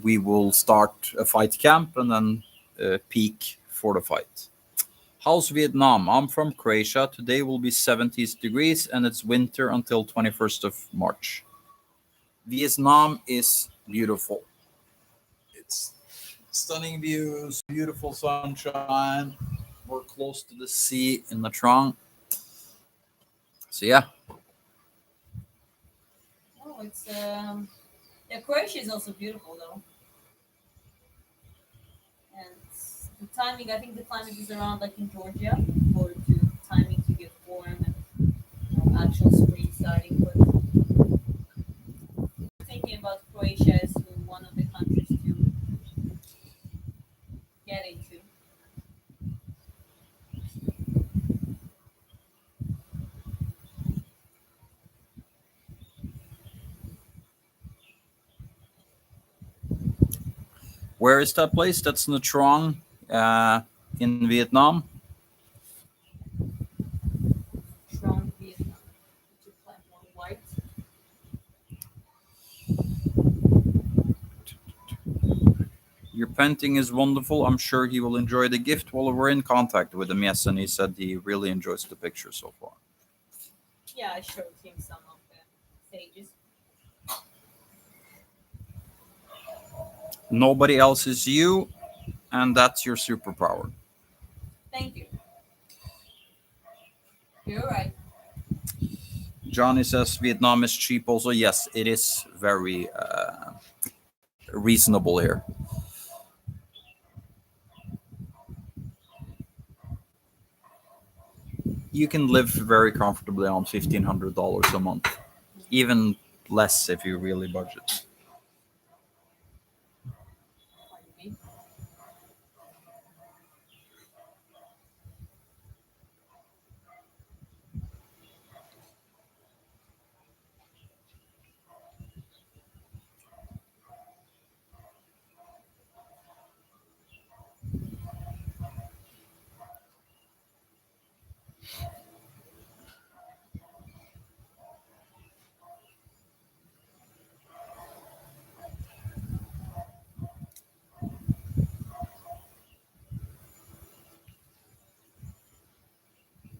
we will start a fight camp and then peak for the fight. How's Vietnam? I'm from Croatia. Today will be 70 degrees and it's winter until 21st of March. Vietnam is beautiful. It's stunning views, beautiful sunshine. We're close to the sea in the Trang. So yeah, Oh, it's yeah, Croatia is also beautiful though, and the timing. I think the climate is around like in Georgia for to timing to get warm and actual spring starting. But thinking about Croatia as one of the countries to get into. where is that place? That's in the Trang, in Vietnam. Strong Vietnam. To plant more white. You're painting is wonderful. I'm sure he will enjoy the gift. Well, we're in contact with him, yes, and he said he really enjoys the picture so far. Yeah, I showed him some of the stages. Nobody else is you, and that's your superpower. Thank you. You're right. Johnny says Vietnam is cheap. Also, yes, it is very reasonable here. You can live very comfortably on $1,500 a month, even less if you really budget. Pardon me.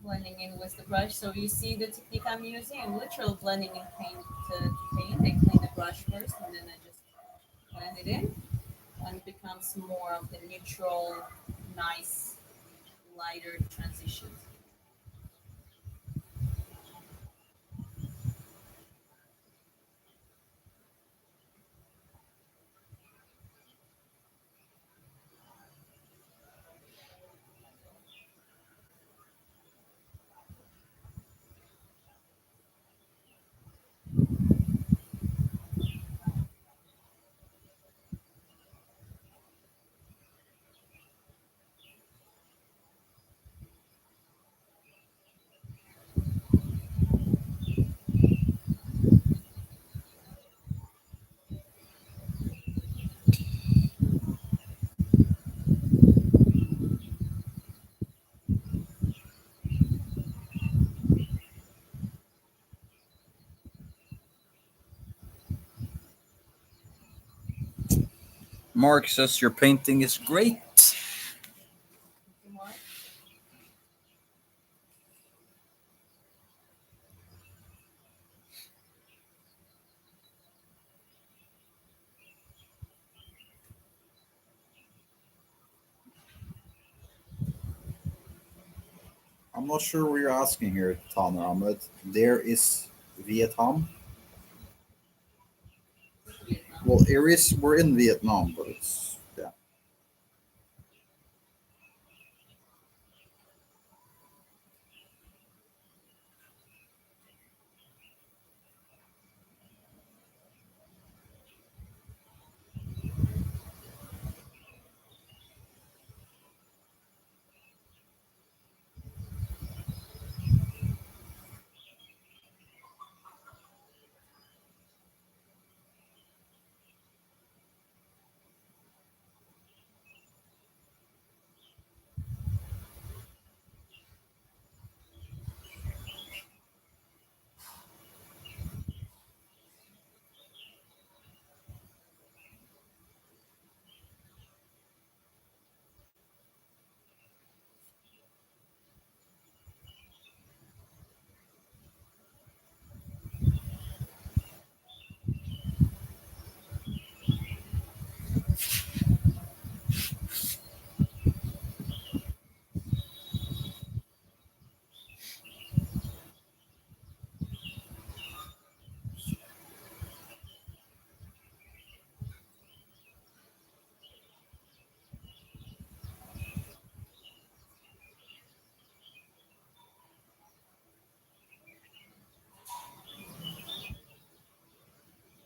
Blending in with the brush. So you see the technique I'm using. I'm literally blending in paint to paint. I clean the brush first, and then I just blend it in, and it becomes more of the neutral, nice, lighter transitions. Mark says your painting is great. Too much. I'm not sure what you're asking here, Tana Ahmed. There is Vietnam. Vietnam. Well, areas we're in Vietnam, but it's yeah.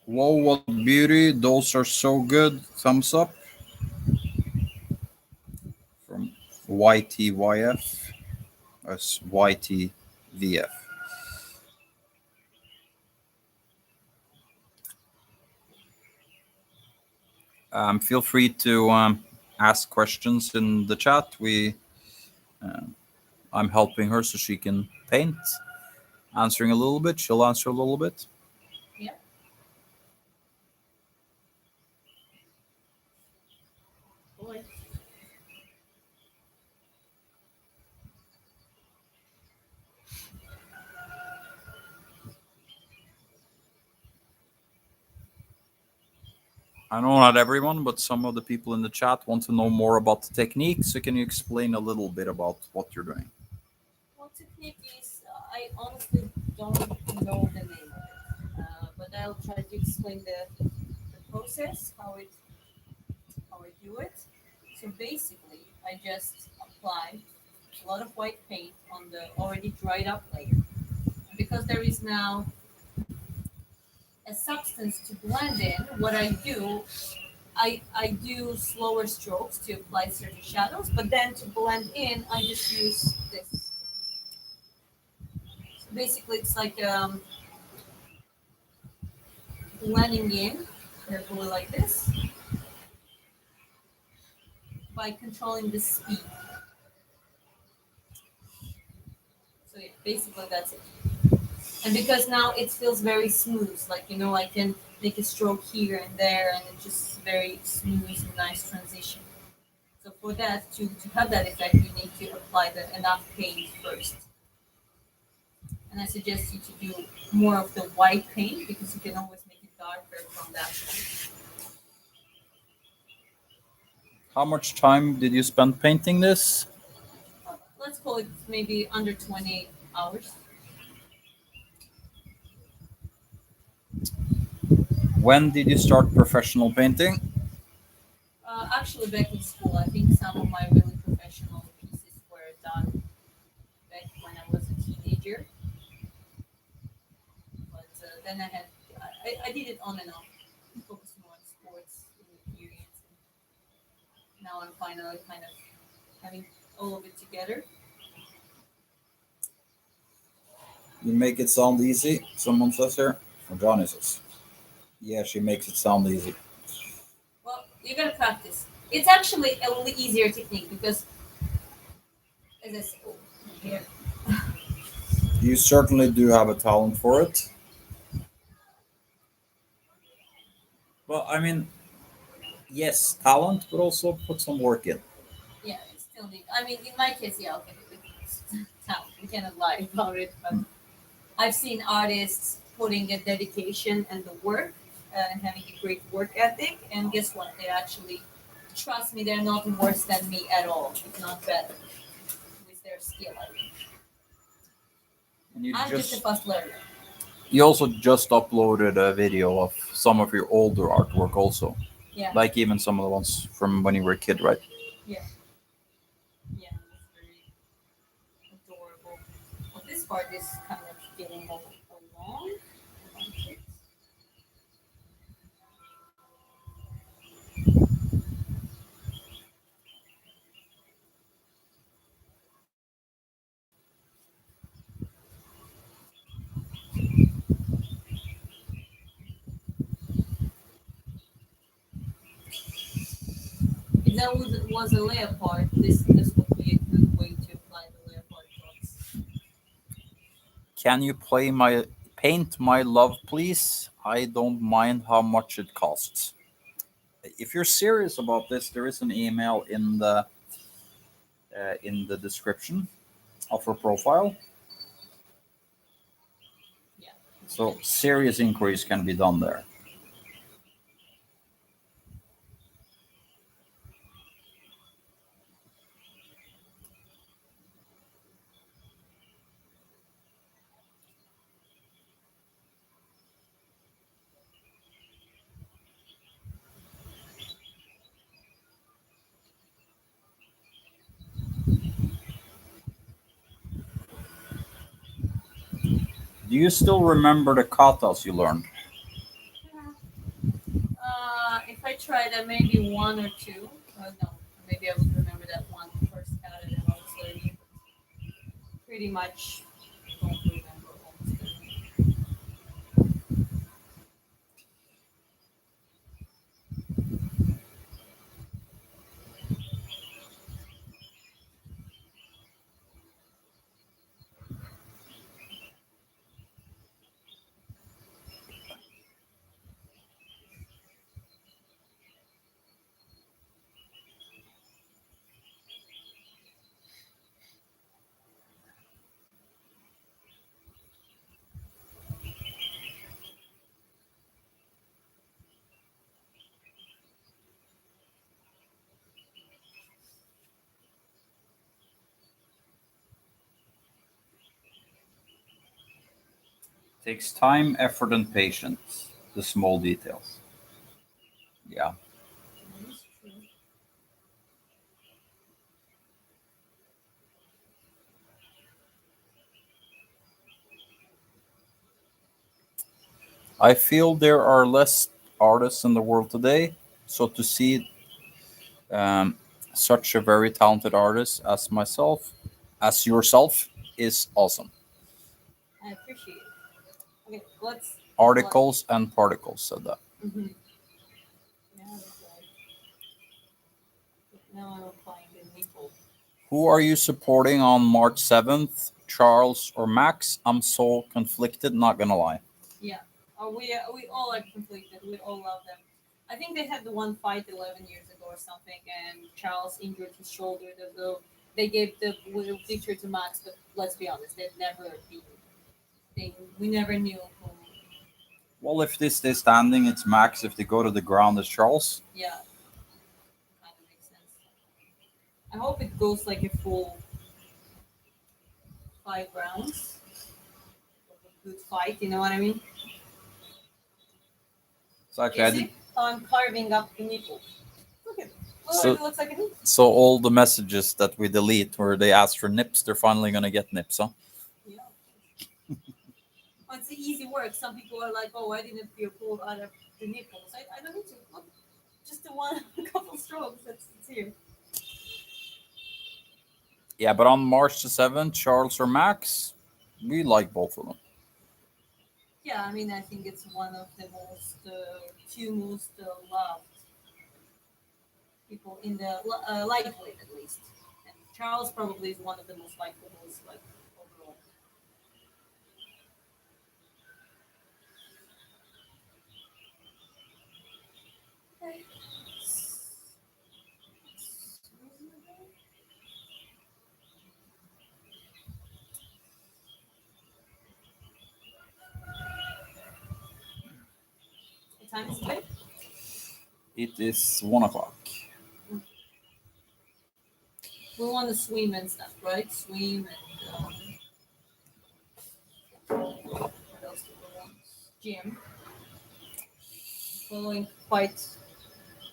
Whoa, what beauty! Those are so good. Thumbs up from YTYF. That's YTVF. Feel free to ask questions in the chat. Uh, I'm helping her so she can paint, answering a little bit. She'll answer a little bit. Yeah. I know not everyone, but some of the people in the chat want to know more about the technique. So can you explain a little bit about what you're doing? Well, technique is, I honestly don't know the name of it, but I'll try to explain the process, how I do it. So basically, I just apply a lot of white paint on the already dried up layer. Because there is now a substance to blend in, what I do, I do slower strokes to apply certain shadows, but then to blend in, I just use this. So basically, it's like blending in carefully like this by controlling the speed. So yeah, basically that's it. And because now it feels very smooth, like I can make a stroke here and there, and it's just very smooth and nice transition. So for that to have that effect, you need to apply enough paint first. And I suggest you to do more of the white paint because you can always make it darker from that point. How much time did you spend painting this? Let's call it maybe under 20 hours. When did you start professional painting? Actually, back in school, I think some of my really professional pieces were done back when I was a teenager. But then I did it on and off, focused more on sports in the periods. And now I'm finally kind of having all of it together. You make it sound easy, someone says here. Or Johnny says. Yeah, she makes it sound easy. Well, you gotta practice. It's actually a little easier technique because, as I said, oh, here. You certainly do have a talent for it. Well, I mean, yes, talent, but also put some work in. Yeah, it still need. I mean, in my case, yeah, okay, it's talent. We cannot lie about it, but I've seen artists putting the dedication and the work and having a great work ethic, and guess what? They actually trust me. They're not worse than me at all, if not better, with their skill. I mean, And you I'm just a just fast learner. you also just uploaded a video of some of your older artwork also. Yeah, Like even some of the ones from when you were a kid, right? yeah, yeah. It's very adorable. Well, this part is kind of getting along. I like it. If that was a leopard, this would be a good way to apply the leopard dots. Can you play my paint my love please? I don't mind how much it costs. If you're serious about this, there is an email in the description of her profile. Yeah. So serious inquiries can be done there. Do you still remember the katas you learned? If I try that, maybe one or two. No, maybe I would remember that one first kata that I was learning. Pretty much don't remember almost everything. Takes time, effort, and patience. The small details. Yeah. That is true. I feel there are less artists in the world today, so to see um, such a very talented artist as myself, as yourself, is awesome. I appreciate it. Okay, let's like. Articles and particles said that. Mm-hmm. Yeah, that's right. Now I'm applying the nipple. Who are you supporting on March 7th, Charles or Max? I'm so conflicted, not gonna lie. Yeah. We all are conflicted. We all love them. I think they had the one fight 11 years ago or something, and Charles injured his shoulder. So they gave the victory to Max, but let's be honest, they've never been. We never knew who. Well, if they stay standing, it's Max. If they go to the ground, it's Charles. Yeah, kind of makes sense. I hope it goes like a full 5 rounds of a good fight. You know what I mean? So actually, You I did. see how I'm carving up the nipple? Look at it. Oh, So, it looks like a nipple. so all the messages that we delete where they ask for nips, they're finally gonna get nips, huh? Yeah. Well, it's the easy work. Some people are like, "Oh, I didn't feel pulled out of the nipples." I don't need to. Look, just the one, a couple strokes. That's here. Yeah, but on March the 7th, Charles or Max, we like both of them. Yeah, I mean, I think it's one of the two most loved people in the lightweight, at least. And Charles probably is one of the most likable, like overall. Okay. What time is it? It is 1 o'clock. We want to swim and stuff, right? Swim and what else do we want? Gym. Following quite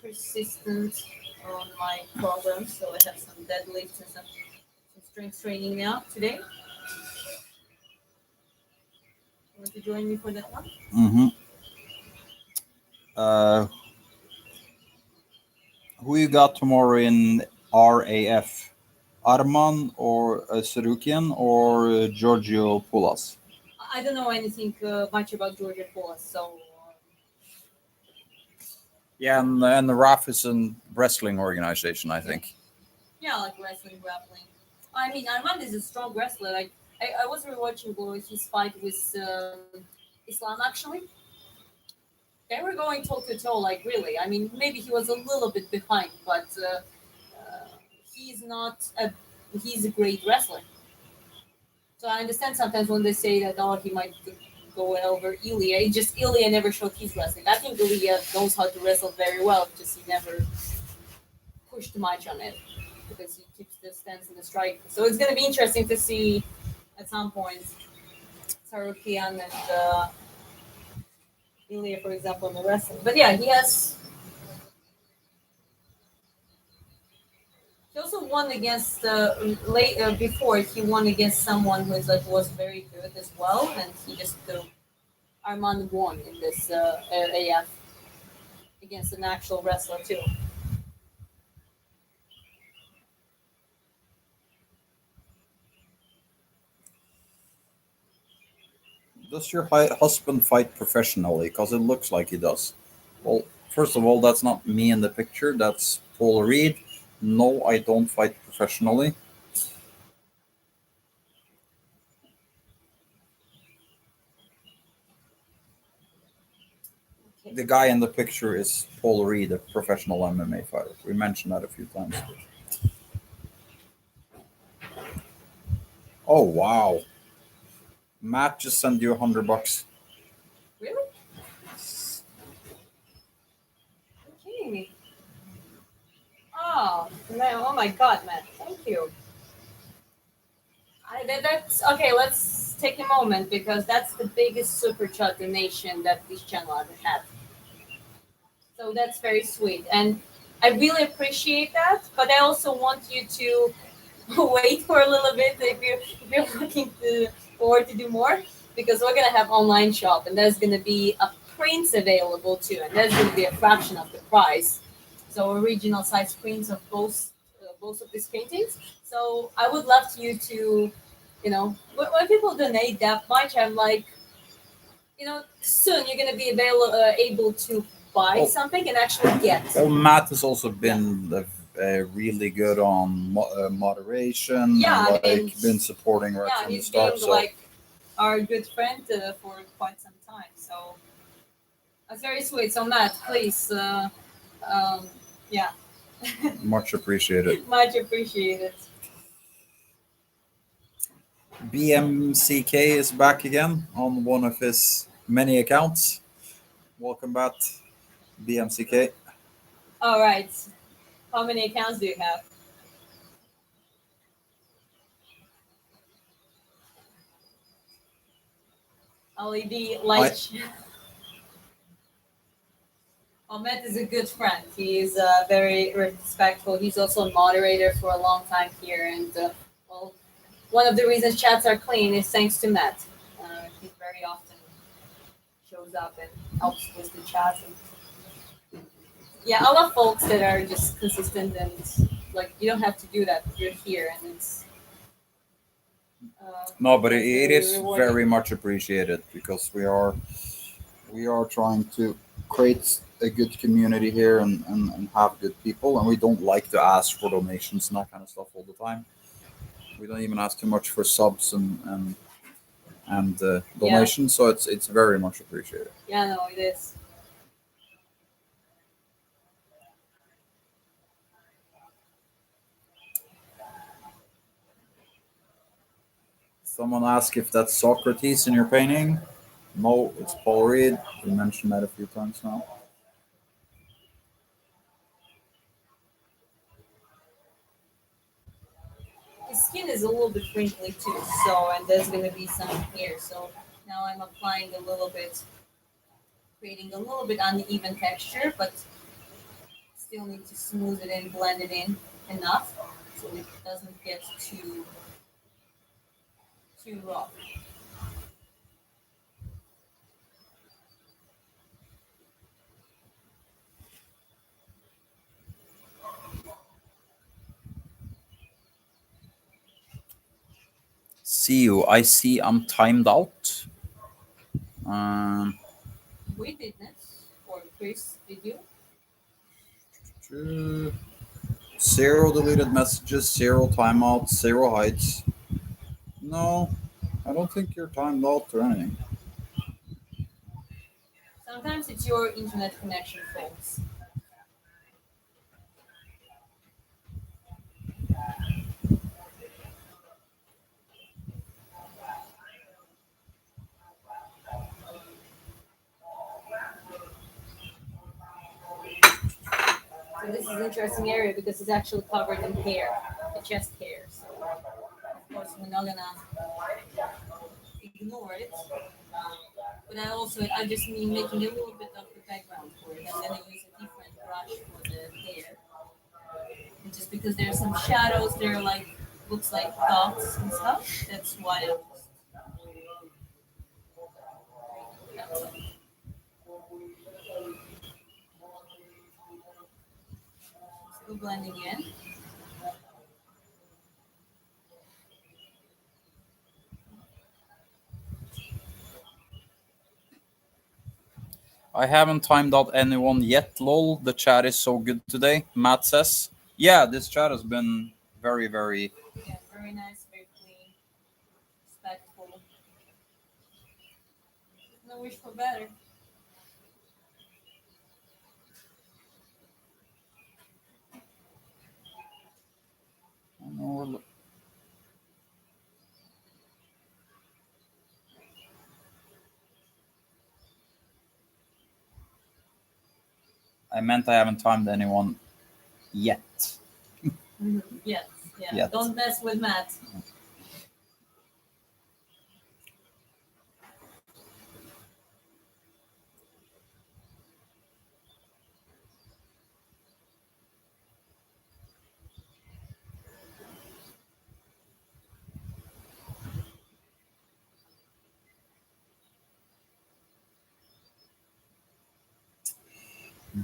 persistent on my program, so I have some deadlifts and some strength training now today. Want to join me for that one? Mm-hmm. Uh, who you got tomorrow in RAF? Arman or Sarukian or Giorgio Poulas? I don't know anything much about Georgia Paula, so Yeah, and the RAF is a wrestling organization, I yeah, think. yeah, like wrestling, grappling. I mean, Armand is a strong wrestler. Like I was rewatching his fight with Islam. Actually, they were going toe to toe. Like really, I mean, maybe he was a little bit behind, but he's not a he's a great wrestler. So I understand sometimes when they say that he might go over Ilya. It just Ilya never showed his wrestling. I think Ilya knows how to wrestle very well, just he never pushed much on it because he keeps the stance and the strike. So it's gonna be interesting to see at some point Sarukian and Ilya, for example, in the wrestling. But yeah, he has. He also won against late before he won against someone who is like was very good as well, and he just Armand won in this AF against an actual wrestler too. Does your husband fight professionally? Because it looks like he does. Well, first of all, that's not me in the picture. That's Paul Reed. No, I don't fight professionally. Okay. The guy in the picture is Paul Reed, a professional MMA fighter. We mentioned that a few times. Oh wow, Matt just sent you $100. Really? You're kidding me. Oh man! Oh my God, man! Thank you. That's okay. Let's take a moment because that's the biggest super chat donation that this channel ever had. So that's very sweet, and I really appreciate that. But I also want you to wait for a little bit if you're looking to forward to do more, because we're gonna have online shop, and there's gonna be a prints available too, and there's gonna be a fraction of the price. So original size prints of both of these paintings. So I would love you to, when people donate that much, I'm like, soon you're gonna be able to buy Oh, something and actually get. well, Matt has also Yeah. been really good on moderation Yeah, and I like mean, been supporting right yeah, from the he's been start. So like our good friend for quite some time. So that's very sweet. So Matt, please, um, yeah, much appreciated. much appreciated. BMCK is back again on one of his many accounts. Welcome back, BMCK. All right, how many accounts do you have? LED I light. Well, Matt is a good friend. He's very respectful. He's also a moderator for a long time here, and well, one of the reasons chats are clean is thanks to Matt. He very often shows up and helps with the chat. And, yeah, I love folks that are just consistent and like you don't have to do that. You're here, and it's no, but it's it very is rewarding. very much appreciated because we are trying to create a good community here and have good people, and we don't like to ask for donations and that kind of stuff all the time. We don't even ask too much for subs and Yeah, donations, so it's very much appreciated. yeah, no, it is. Someone asked if that's Socrates in your painting. No, it's Paul Reed. We mentioned that a few times now. His skin is a little bit wrinkly too, so and there's gonna be some hair. So now I'm applying a little bit, creating a little bit uneven texture, but still need to smooth it in, blend it in enough so it doesn't get too rough. See you. I see I'm timed out. Um, We didn't, or Chris, did you? zero deleted messages, zero timeouts, zero hides. No, I don't think you're timed out or anything. Sometimes it's your internet connection, folks. So this is an interesting area because it's actually covered in hair, the chest hair. So of course we're not gonna ignore it. But I just mean making a little bit of the background for it. I'm gonna use a different brush for the hair. And just because there's some shadows there, like looks like dots and stuff. That's why I'm just still blending in. I haven't timed out anyone yet, lol. The chat is so good today, Matt says. Yeah, this chat has been very, very. Yeah, very nice, very clean, respectful. No wish for better. I meant I haven't timed anyone yet. Yes, yeah. Yet. Don't mess with Matt.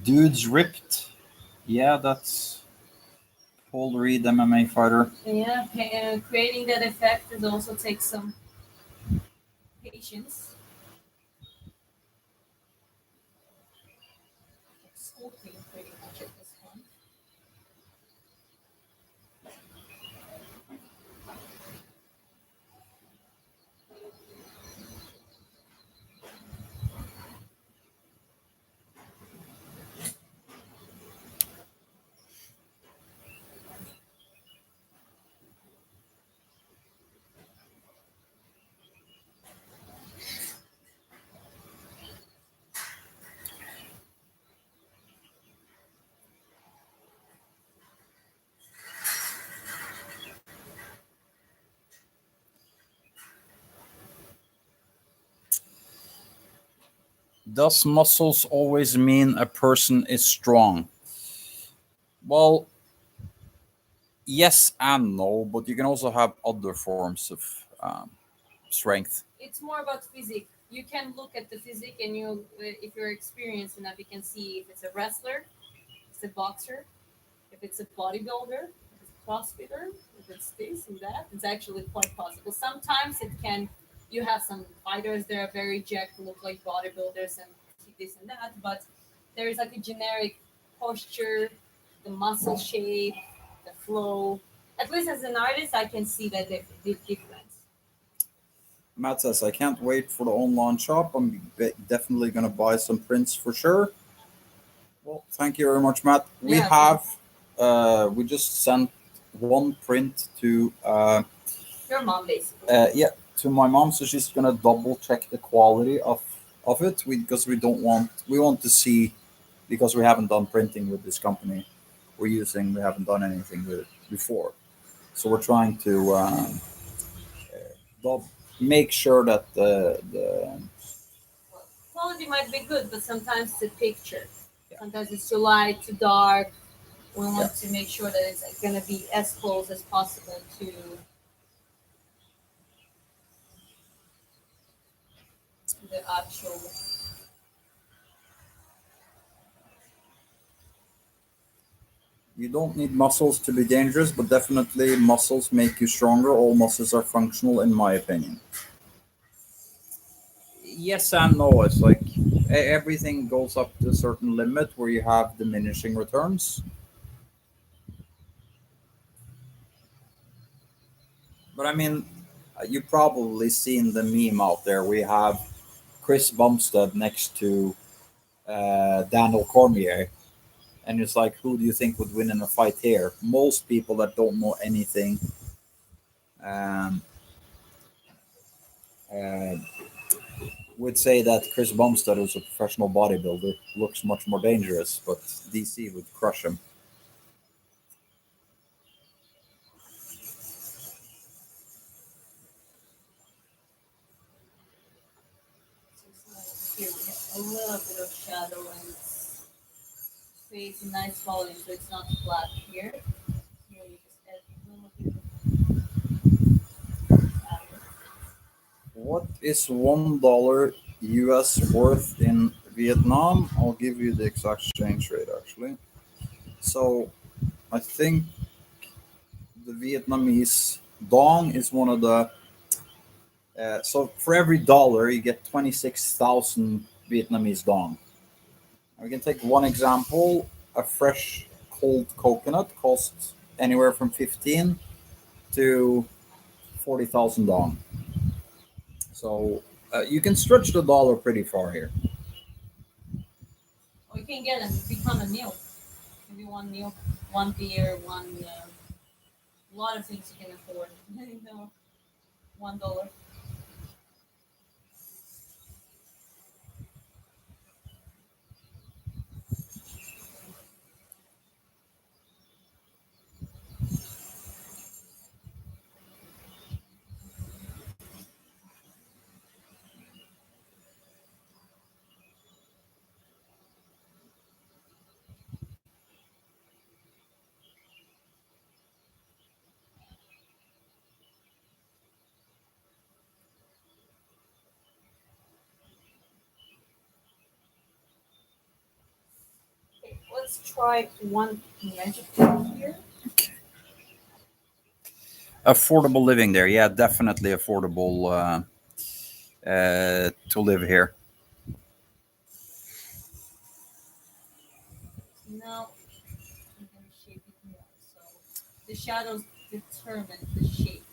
Dudes ripped. Yeah, that's Paul Reed MMA fighter. Yeah, creating that effect is also takes some patience. Sculpting pretty much at this point. Does muscles always mean a person is strong? Well, yes and no, but you can also have other forms of strength. It's more about physique. You can look at the physique, and if you're experienced enough, you can see if it's a wrestler, if it's a boxer, if it's a bodybuilder, if it's a crossfitter, if it's this and that. It's actually quite possible. Sometimes it can. You have some fighters that are very jacked, look like bodybuilders, and this and that. But there is like a generic posture, the muscle shape, the flow. At least as an artist, I can see that the difference. Matt says, I can't wait for the online shop. I'm definitely going to buy some prints for sure. Well, thank you very much, Matt. Yeah, We just sent one print to, your mom basically. yeah, to my mom. So she's going to double check the quality of it because we want to see, because we haven't done printing with this company we haven't done anything with it before. So we're trying to make sure that Quality might be good, but sometimes it's a picture. yeah, Sometimes it's too light, too dark. We yeah. want to make sure that it's going to be as close as possible to the actual. You don't need muscles to be dangerous, but definitely muscles make you stronger. All muscles are functional, in my opinion. Yes and no. It's like everything goes up to a certain limit where you have diminishing returns. But I mean, you've probably seen the meme out there. We have Chris Bumstead next to Daniel Cormier, and it's like, who do you think would win in a fight here? Most people that don't know anything um, uh, would say that Chris Bumstead, who's a professional bodybuilder, looks much more dangerous, but DC would crush him. Here we have a little bit of shadow and it's creates a nice volume, so it's not flat here. Here you just add a little bit of shadow. What is $1 US worth in Vietnam? I'll give you the exact exchange rate actually. So I think the Vietnamese dong is one of the. So for every dollar, you get 26,000 Vietnamese dong. We can take one example. A fresh cold coconut costs anywhere from 15 to 40,000 dong. So you can stretch the dollar pretty far here. Or you can get and become a meal. Maybe one meal, one beer, one. A lot of things you can afford. No, $1. let's try one magic wand here. Affordable living there, yeah, definitely affordable to live here. So now I'm gonna shape it more. So the shadows determine the shape.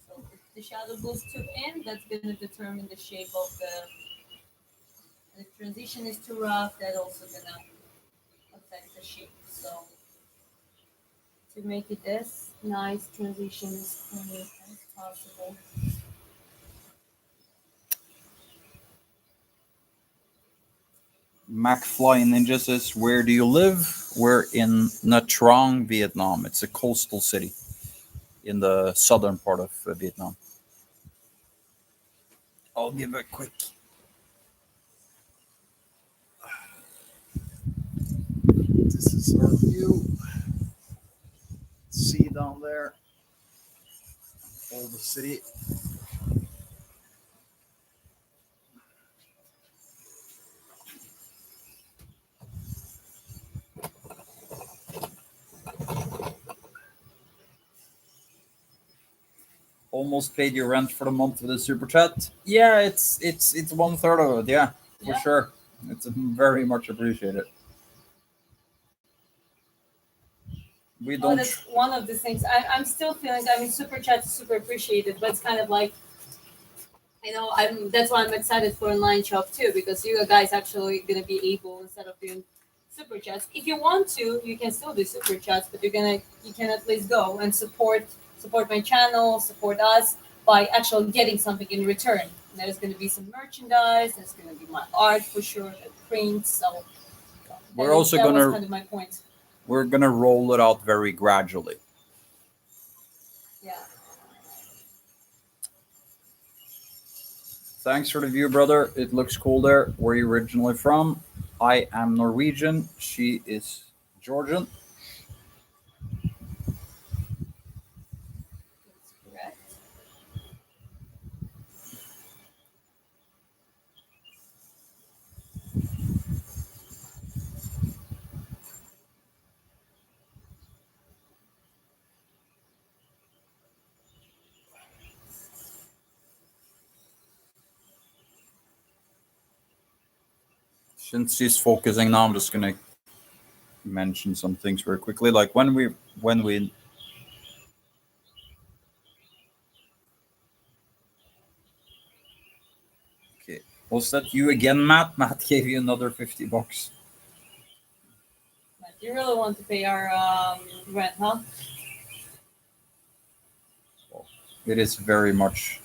So if the shadow goes too in, that's gonna determine the shape of the transition is too rough, that also gonna affect the shape. So to make it as nice transition as clean as possible. McFly Ninja says, "Where do you live?" We're in Nha Trang, Vietnam. It's a coastal city in the southern part of Vietnam. I'll give a quick. This is our view. See down there, all the city. Almost paid your rent for the month with a super chat. Yeah, it's 1/3 of it. Yeah, for Yeah. sure. It's very much appreciated. We Oh, don't. that's one of the things. I'm still feeling. I mean, super chat is super appreciated, but it's kind of like, I'm. That's why I'm excited for online shop too, because you guys actually gonna be able, instead of doing super chats, if you want to, you can still do super chats, but you can at least go and support my channel, support us by actually getting something in return. And there's gonna be some merchandise. There's gonna be my art for sure, the prints. So We're also that was gonna kind of my point. we're gonna roll it out very gradually. Yeah. Thanks for the view, brother. It looks cool there. Where are you originally from? I am Norwegian. She is Georgian. That's correct. Since she's focusing now, I'm just gonna mention some things very quickly. Like when we okay, was that you again, Matt? Matt gave you another $50. But you really want to pay our rent, huh? It is very much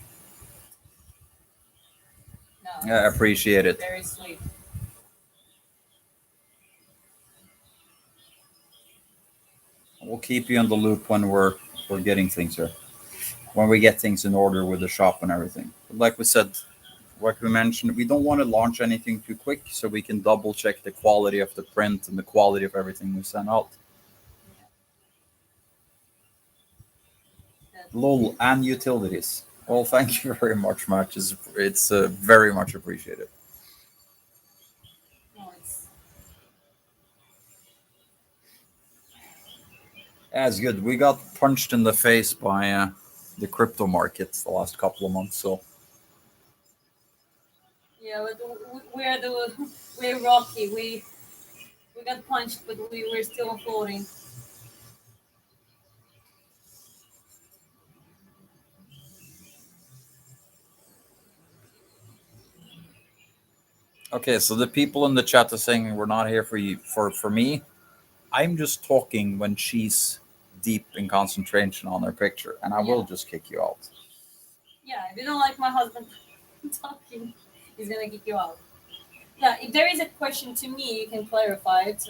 No, it's appreciated. very sweet. We'll keep you in the loop when we're getting things here. When we get things in order with the shop and everything. But like we said, like we mentioned, we don't want to launch anything too quick, so we can double check the quality of the print and the quality of everything we send out. That, LOL and utilities. Well, thank you very much, Matt. It's very much appreciated. no, it's As good. We got punched in the face by the crypto markets the last couple of months, so yeah, but we're the we're rocky. We got punched, but we're still floating. okay. So the people in the chat are saying we're not here for you for me. I'm just talking when she's deep in concentration on her picture, and I will Yeah, just kick you out. yeah. If you don't like my husband talking, he's gonna kick you out. Yeah, if there is a question to me, you can clarify it.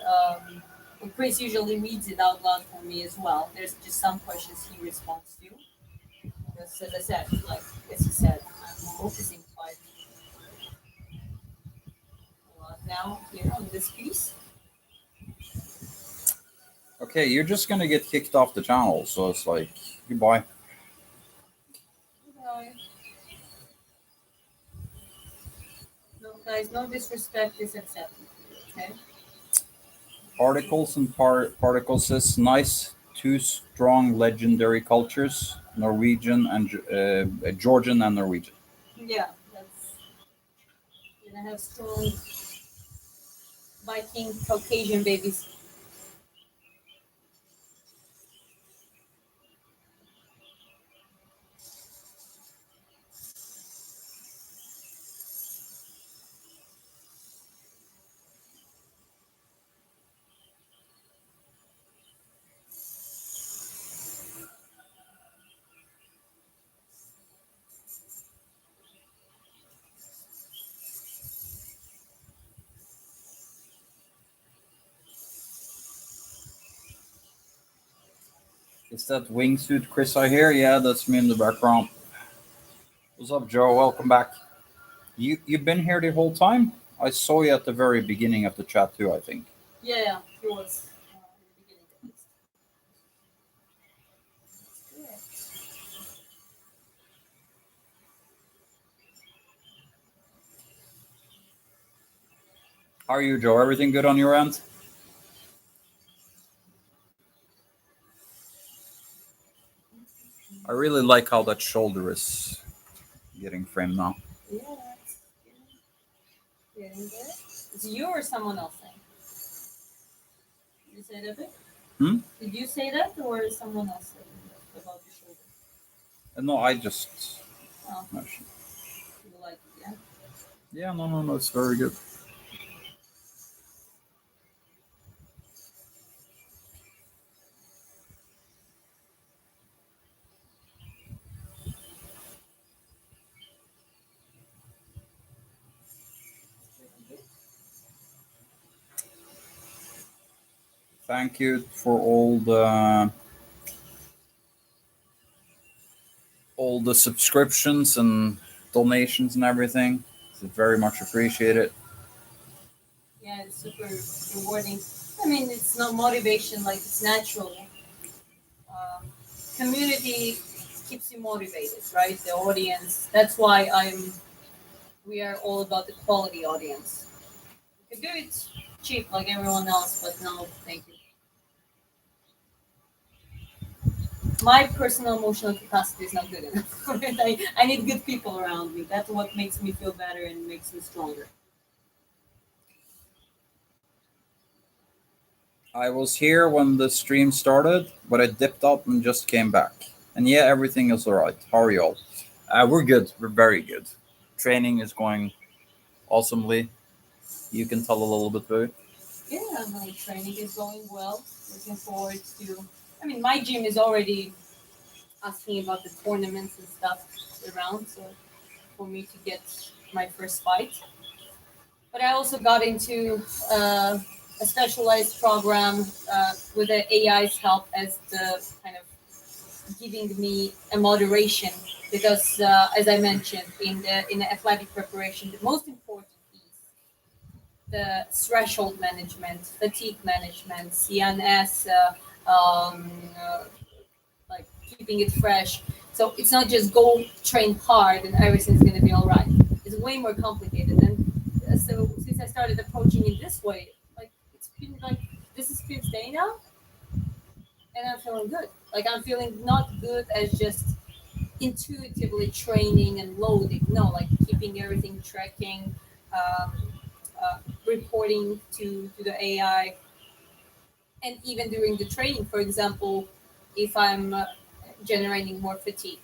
Chris usually reads it out loud for me as well. There's just some questions he responds to. Because as I said, like as you said, I'm focusing quite a lot now here on this piece. Okay, you're just gonna get kicked off the channel, so it's like goodbye. No, no, guys, no disrespect is accepted. Okay. Articles and particles says nice, two strong legendary cultures, Norwegian and Georgian and Norwegian. Yeah, that's gonna have strong Viking Caucasian babies. Is that wingsuit Chris I hear? Yeah, that's me in the background. What's up, Joe? Welcome back. You've been here the whole time? I saw you at the very beginning of the chat too, I think. Yeah, he was in the beginning at least. How are you, Joe? Everything good on your end? I really like how that shoulder is getting framed now. Yeah, it's getting there. Is you or someone else saying? Did you say that bit? Hmm? Did you say that or is someone else saying that about your shoulder? No, I just. Oh, No, you like it, yeah? yeah, no, it's very good. Thank you for all the subscriptions and donations and everything. It's very much appreciated. Yeah, it's super rewarding. I mean, it's not motivation, like it's natural. Um, Community keeps you motivated, right? The audience. That's why we are all about the quality audience. You can do it cheap like everyone else, but no, thank you. My personal emotional capacity is not good enough for it. I need good people around me. That's what makes me feel better and makes me stronger. I was here when the stream started, but I dipped out and just came back. And yeah, everything is alright. How are y'all? We're good. We're very good. Training is going awesomely. You can tell a little bit, baby. Yeah, my training is going well. Looking forward to. I mean, my gym is already asking about the tournaments and stuff around, so for me to get my first fight. But I also got into a specialized program with the AI's help as the kind of giving me a moderation because, as I mentioned in the athletic preparation, the most important is the threshold management, fatigue management, CNS, like keeping it fresh. So it's not just go train hard and everything's gonna be all right. It's way more complicated. And so since I started approaching it this way, like it's been like this is fifth day now, and I'm feeling good. Like I'm feeling not good as just intuitively training and loading. No, like keeping everything tracking, um, uh, reporting to the AI, and even during the training, for example, if I'm generating more fatigue,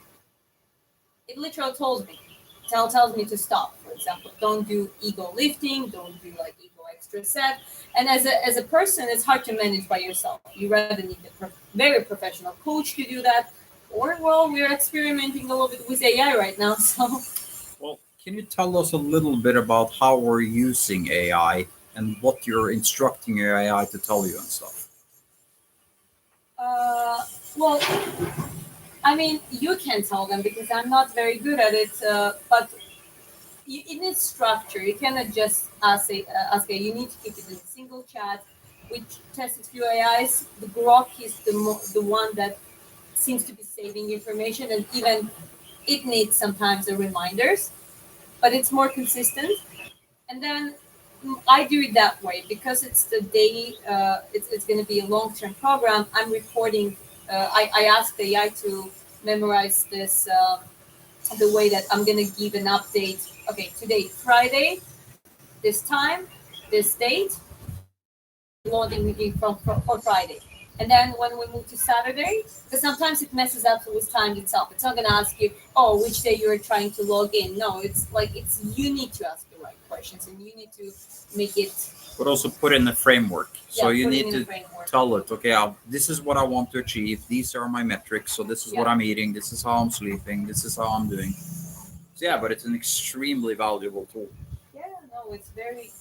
it literally tells me to stop. For example, don't do ego lifting, don't do like ego extra set. And as a person, it's hard to manage by yourself. You rather need a very professional coach to do that, or well, we're experimenting a little bit with AI right now, so. Well, can you tell us a little bit about how we're using AI and what you're instructing your AI to tell you and stuff? Uh, well, I mean, you can tell them because I'm not very good at it, but it needs structure. You cannot just ask a. You need to keep it in a single chat. We tested few AIs. The Grok is the one that seems to be saving information, and even it needs sometimes the reminders, but it's more consistent. And then I do it that way because it's the day. It's going to be a long-term program. I'm reporting. I asked the AI to memorize this the way that I'm going to give an update. Okay, today Friday, this time, this date, loading in for Friday. And then when we move to Saturday, because sometimes it messes up with time itself. It's not gonna ask you, oh, which day you're trying to log in. No, it's like it's you need to ask the right questions and you need to make it. But also put in a framework. So Yeah, you putting need in a to framework. tell it, okay, this is what I want to achieve. These are my metrics. So this is what Yeah. I'm eating. This is how I'm sleeping. This is how I'm doing. So yeah, Yeah. but it's an extremely valuable tool. Yeah, no, it's very,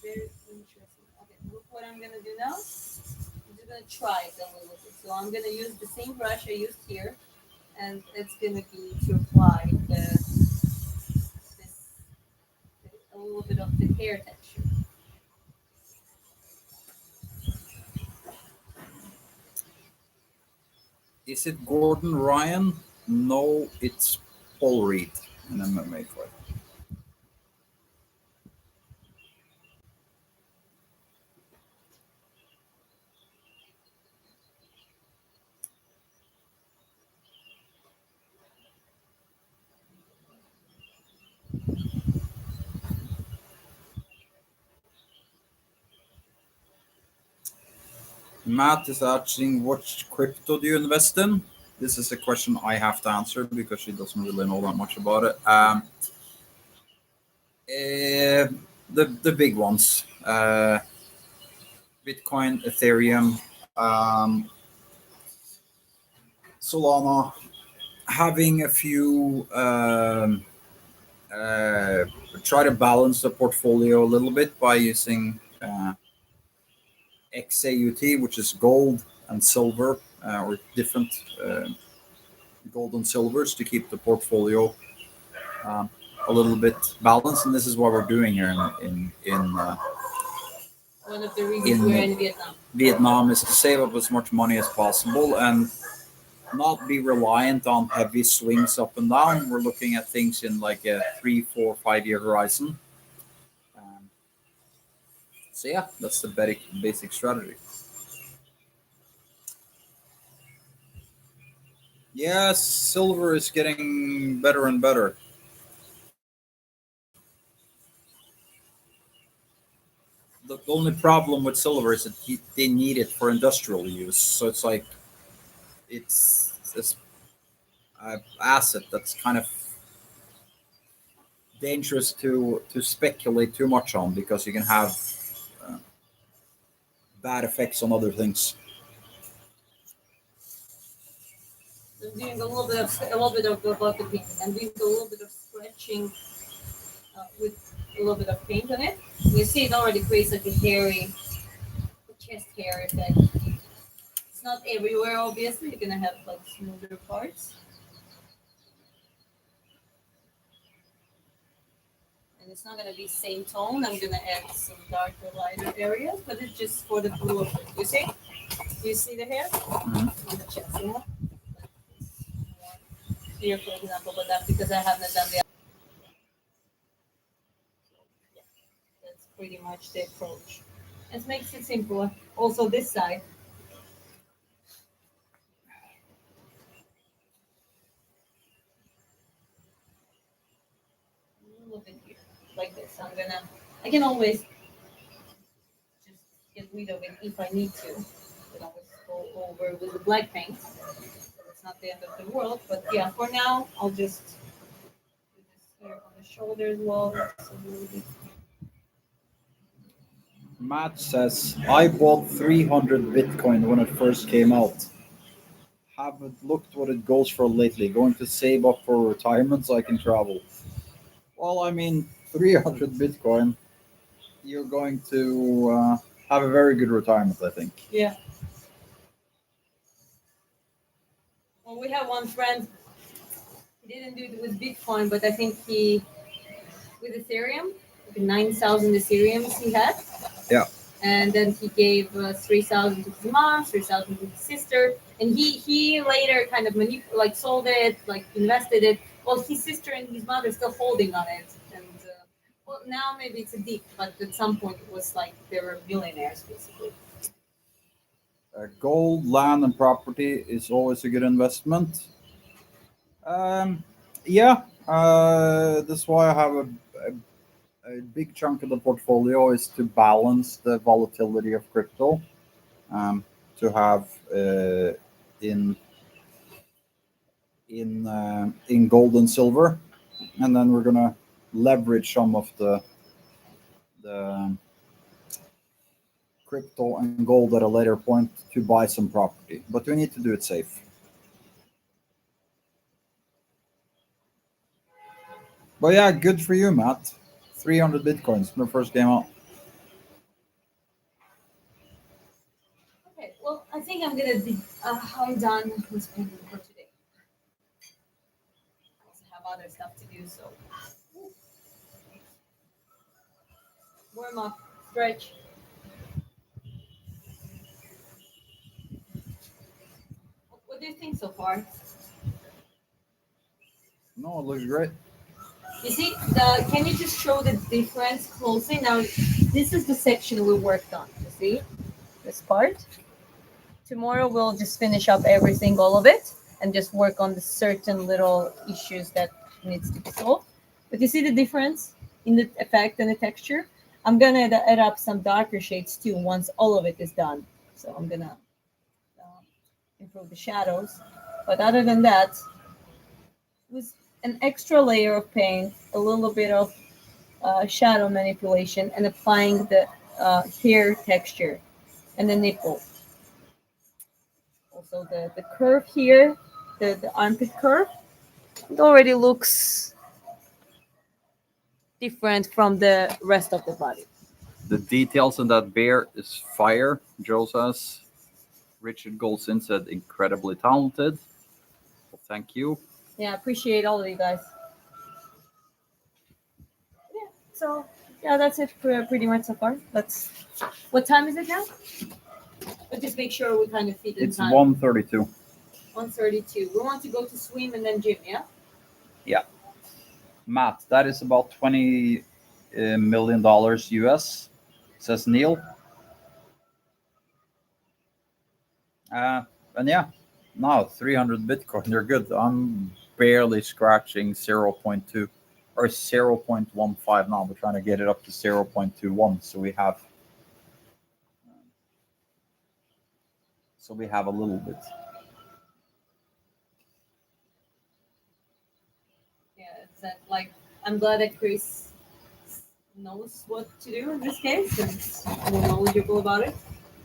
very interesting. Okay, look what I'm gonna do now. I'm just gonna try it a little bit. So I'm gonna use the same brush I used here, and it's gonna be to apply this a little bit of the hair texture. Is it Gordon Ryan? No, it's Paul Reed, an MMA fighter. Matt is asking, what crypto do you invest in? This is a question I have to answer because she doesn't really know that much about it. The big ones, Bitcoin, Ethereum, Solana. Having a few, uh, try to balance the portfolio a little bit by using XAUT, which is gold and silver, or different gold and silvers to keep the portfolio um, a little bit balanced. And this is what we're doing here in One of the reasons we're in in Vietnam. Vietnam is to save up as much money as possible and not be reliant on heavy swings up and down. We're looking at things in like a 3, 4, 5 year horizon. Um, so yeah, that's the basic strategy. Yes, silver is getting better and better. The only problem with silver is that they need it for industrial use. So it's like it's this asset that's kind of dangerous to speculate too much on because you can have uh, bad effects on other things. I'm doing a little bit of about the painting. I'm doing a little bit of scratching with a little bit of paint on it. You see, it already creates like a hairy chest hair effect. It's not everywhere, obviously. You're gonna have like smoother parts, and it's not gonna be same tone. I'm gonna add some darker, lighter areas, but it's just for the blue of it. You see? You see the hair Mhm. on the chest? You know? Here, for example, but that's because I haven't done the. Yeah, that's pretty much the approach. It makes it simpler. Also, this side, a little bit here, like this. I can always just get rid of it if I need to. I can always go over with the black paint. It's not the end of the world, but yeah, for now, I'll just do this here on the shoulder as well. So maybe Matt says, I bought 300 Bitcoin when it first came out. Haven't looked what it goes for lately. Going to save up for retirement so I can travel. Well, I mean, 300 Bitcoin, you're going to have a very good retirement, I think. yeah. Well, we have one friend. He didn't do it with Bitcoin, but I think he with Ethereum, like 9,000 Ethereums he had. Yeah. And then he gave 3,000 to his mom, 3,000 to his sister, and he later kind of like sold it, like invested it. Well, his sister and his mother are still holding on it, and Well, now maybe it's a deep, but at some point it was like they were millionaires basically. Gold, land, and property is always a good investment. Um, yeah, that's why I have a big chunk of the portfolio is to balance the volatility of crypto. Um, to have in in gold and silver, and then we're gonna leverage some of the crypto and gold at a later point to buy some property. But we need to do it safe. But yeah, good for you, Matt. 300 bitcoins, my first game out. Okay, well, I think I'm done with painting for today. I also have other stuff to do, so warm up, stretch. What do you think so far? No, it looks great. You see, can you just show the difference closely? Now, this is the section we worked on. You see this part. Tomorrow we'll just finish up every single of it and just work on the certain little issues that needs to be solved. But you see the difference in the effect and the texture? I'm gonna add up some darker shades too once all of it is done. So I'm gonna um, improve the shadows. But other than that, with an extra layer of paint, a little bit of shadow manipulation, and applying the hair texture and the nipple. Also the curve here, the armpit curve, it already looks different from the rest of the body. The details in that bear is fire, Joe says. Richard Goldson said incredibly talented. Well, thank you. Yeah, appreciate all of you guys. Yeah, so yeah, that's it for pretty much so far. That's what time is it now? But just make sure we kind of fit in It's time. 132. 1:32. We want to go to swim and then gym, yeah? Yeah. Matt, that is about $20 million US, says Neil. And yeah, now 300 Bitcoin. They're good. I'm barely scratching zero point 0.2 or 0.15 now. We're trying to get it up to 0.21. So we have a little bit. Yeah, it's that like I'm glad that Chris knows what to do in this case and is more knowledgeable about it.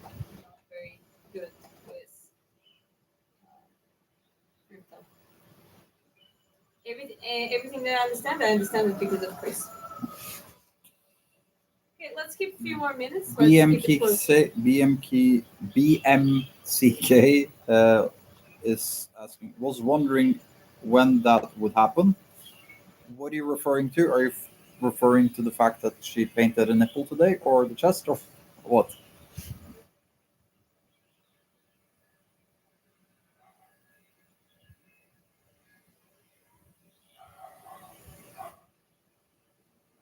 Not very good with crypto. Everything that I understand it because of Chris. Okay, let's keep a few more minutes. Let's keep it close. BMCK is asking, was wondering when that would happen. What are you referring to? Are you referring to the fact that she painted a nipple today, or the chest, or what?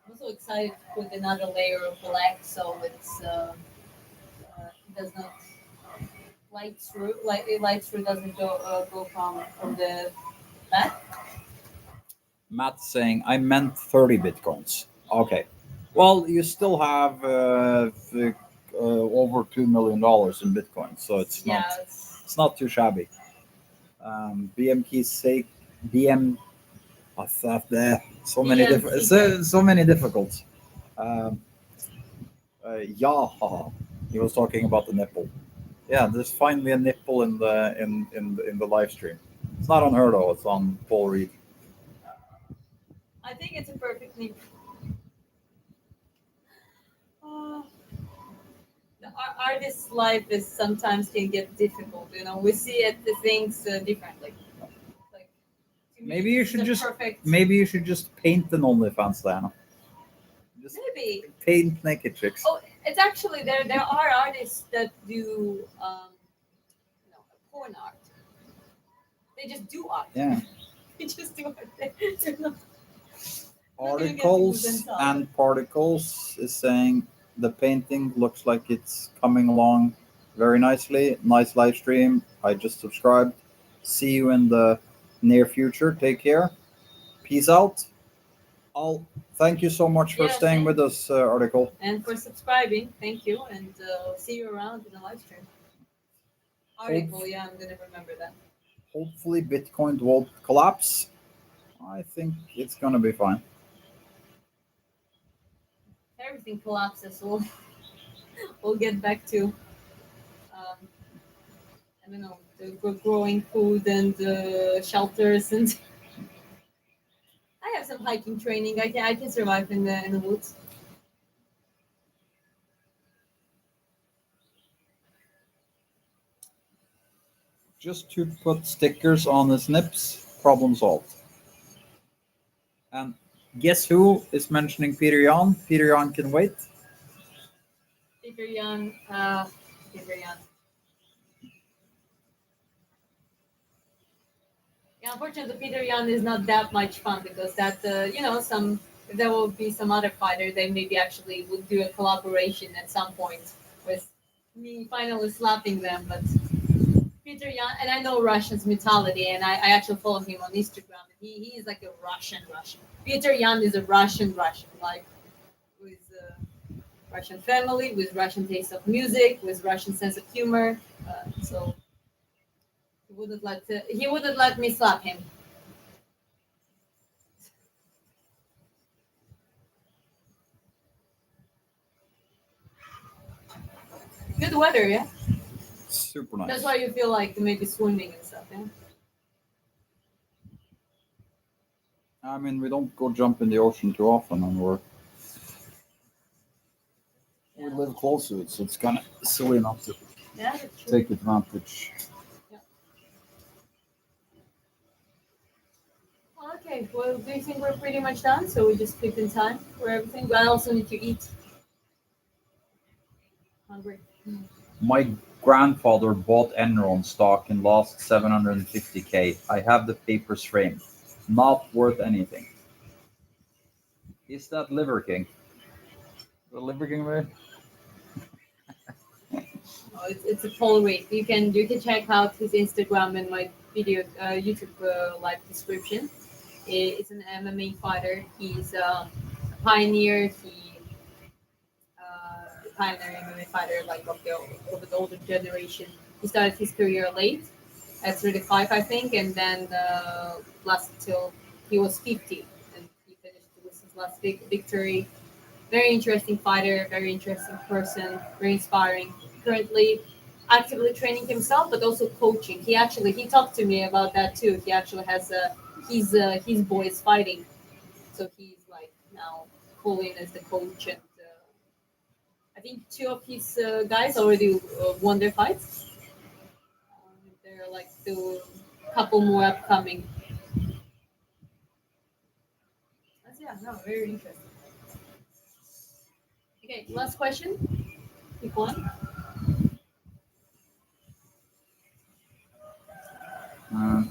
I'm also excited to put another layer of black so it does not light through. Like it light through doesn't go from the back. Matt saying, I meant 30 bitcoins. Okay. Well, you still have over $2 million in bitcoin, so Yeah, it's not too shabby. BMK sake BM there. So many different so many difficult. Um, yeah, he was talking about the nipple. Yeah, there's finally a nipple in the live stream. It's not on her though. It's on Paul Reed. I think it's a perfect name. Uh, the artist's life is sometimes can get difficult. You know, we see it the things differently. Like to me, Maybe you this is should a just perfect. maybe you should just paint an OnlyFans, Diana. Just Maybe. paint naked chicks. Oh, it's actually there are artists that do porn art. They just do art. Yeah. They just do art. They're not Not gonna get to move Articles inside. and Particles is saying the painting looks like it's coming along very nicely. Nice live stream. I just subscribed. See you in the near future. Take care. Peace out. I'll thank you so much for Yeah, staying same. with us, Article. And for subscribing, thank you, and see you around in the live stream. Hope, Article, yeah, I'm gonna remember that. hopefully, Bitcoin won't collapse. I think it's gonna be fine. Everything collapses, we'll get back to um, I don't know, the growing food and shelters, and I have some hiking training. I can survive in the woods. Just to put stickers on the snips, problem solved. And guess who is mentioning Peter Jan? Peter Jan can wait. Peter Jan, Peter Jan. Yeah, unfortunately, Peter Yan is not that much fun because that some there will be some other fighter they maybe actually would do a collaboration at some point with me finally slapping them. But Peter Yan, and I know Russian's mentality, and I actually follow him on Instagram. And he is like a Russian. Peter Yan is a Russian, like with Russian family, with Russian taste of music, with Russian sense of humor. So he wouldn't let me slap him. Good weather, yeah. Super That's nice. why you feel like maybe swimming and stuff, yeah. I mean, we don't go jump in the ocean too often, and we Yeah, live close to it, so it's kind of silly not to yeah, that's true. take advantage. Yeah. Well, okay. Well, do you think we're pretty much done? So we just keep in time for everything. But I also need to eat. Hungry. My grandfather bought Enron stock and lost 750K. I have the papers framed. Not worth anything. Is that Liver King? The Liver King way? Oh, it's a poll rate. You can check out his Instagram and my video YouTube live description. It's an MMA fighter. He's a pioneer. He pioneer MMA fighter like of the older generation. He started his career late at 35, I think, and then lasted till he was 50, and he finished with his last big victory. Very interesting fighter, very interesting person, very inspiring. Currently, actively training himself, but also coaching. He talked to me about that too. He actually has his boys fighting, so he's like now full in as the coach, and I think two of his guys already won their fights. There are like two couple more upcoming. That's, yeah, no, very interesting. Okay, last question. Pick one. Uh,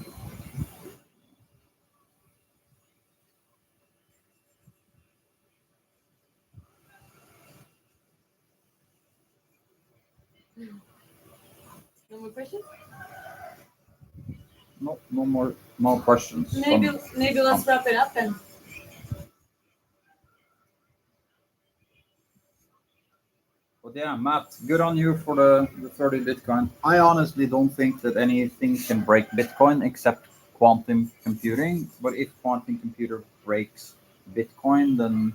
No more questions. no, no more questions. Maybe maybe let's wrap it up then. But yeah, Matt, good on you for the 30 Bitcoin. I honestly don't think that anything can break Bitcoin except quantum computing. But if quantum computer breaks Bitcoin, then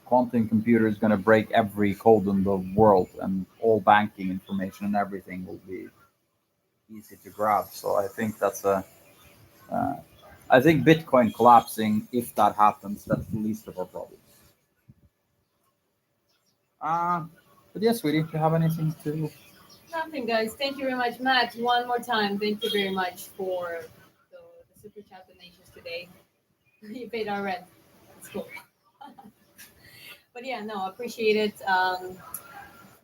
quantum computer is going to break every code in the world, and all banking information and everything will be easy to grab. So I think uh, I think Bitcoin collapsing, if that happens, that's the least of our problems. Uh, but yeah, sweetie, do you have anything to? Nothing, guys. Thank you very much, Matt. One more time, thank you very much for the super chat donations today. You paid our rent. That's cool. But yeah, no, appreciate it.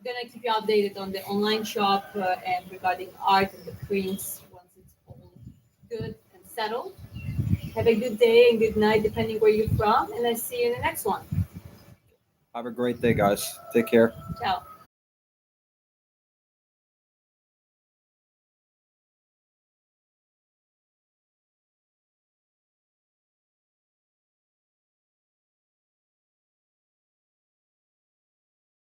Gonna keep you updated on the online shop and regarding art and the prints once it's all good and settled. Have a good day and good night, depending where you're from. And I see you in the next one. Have a great day, guys. Take care. Ciao.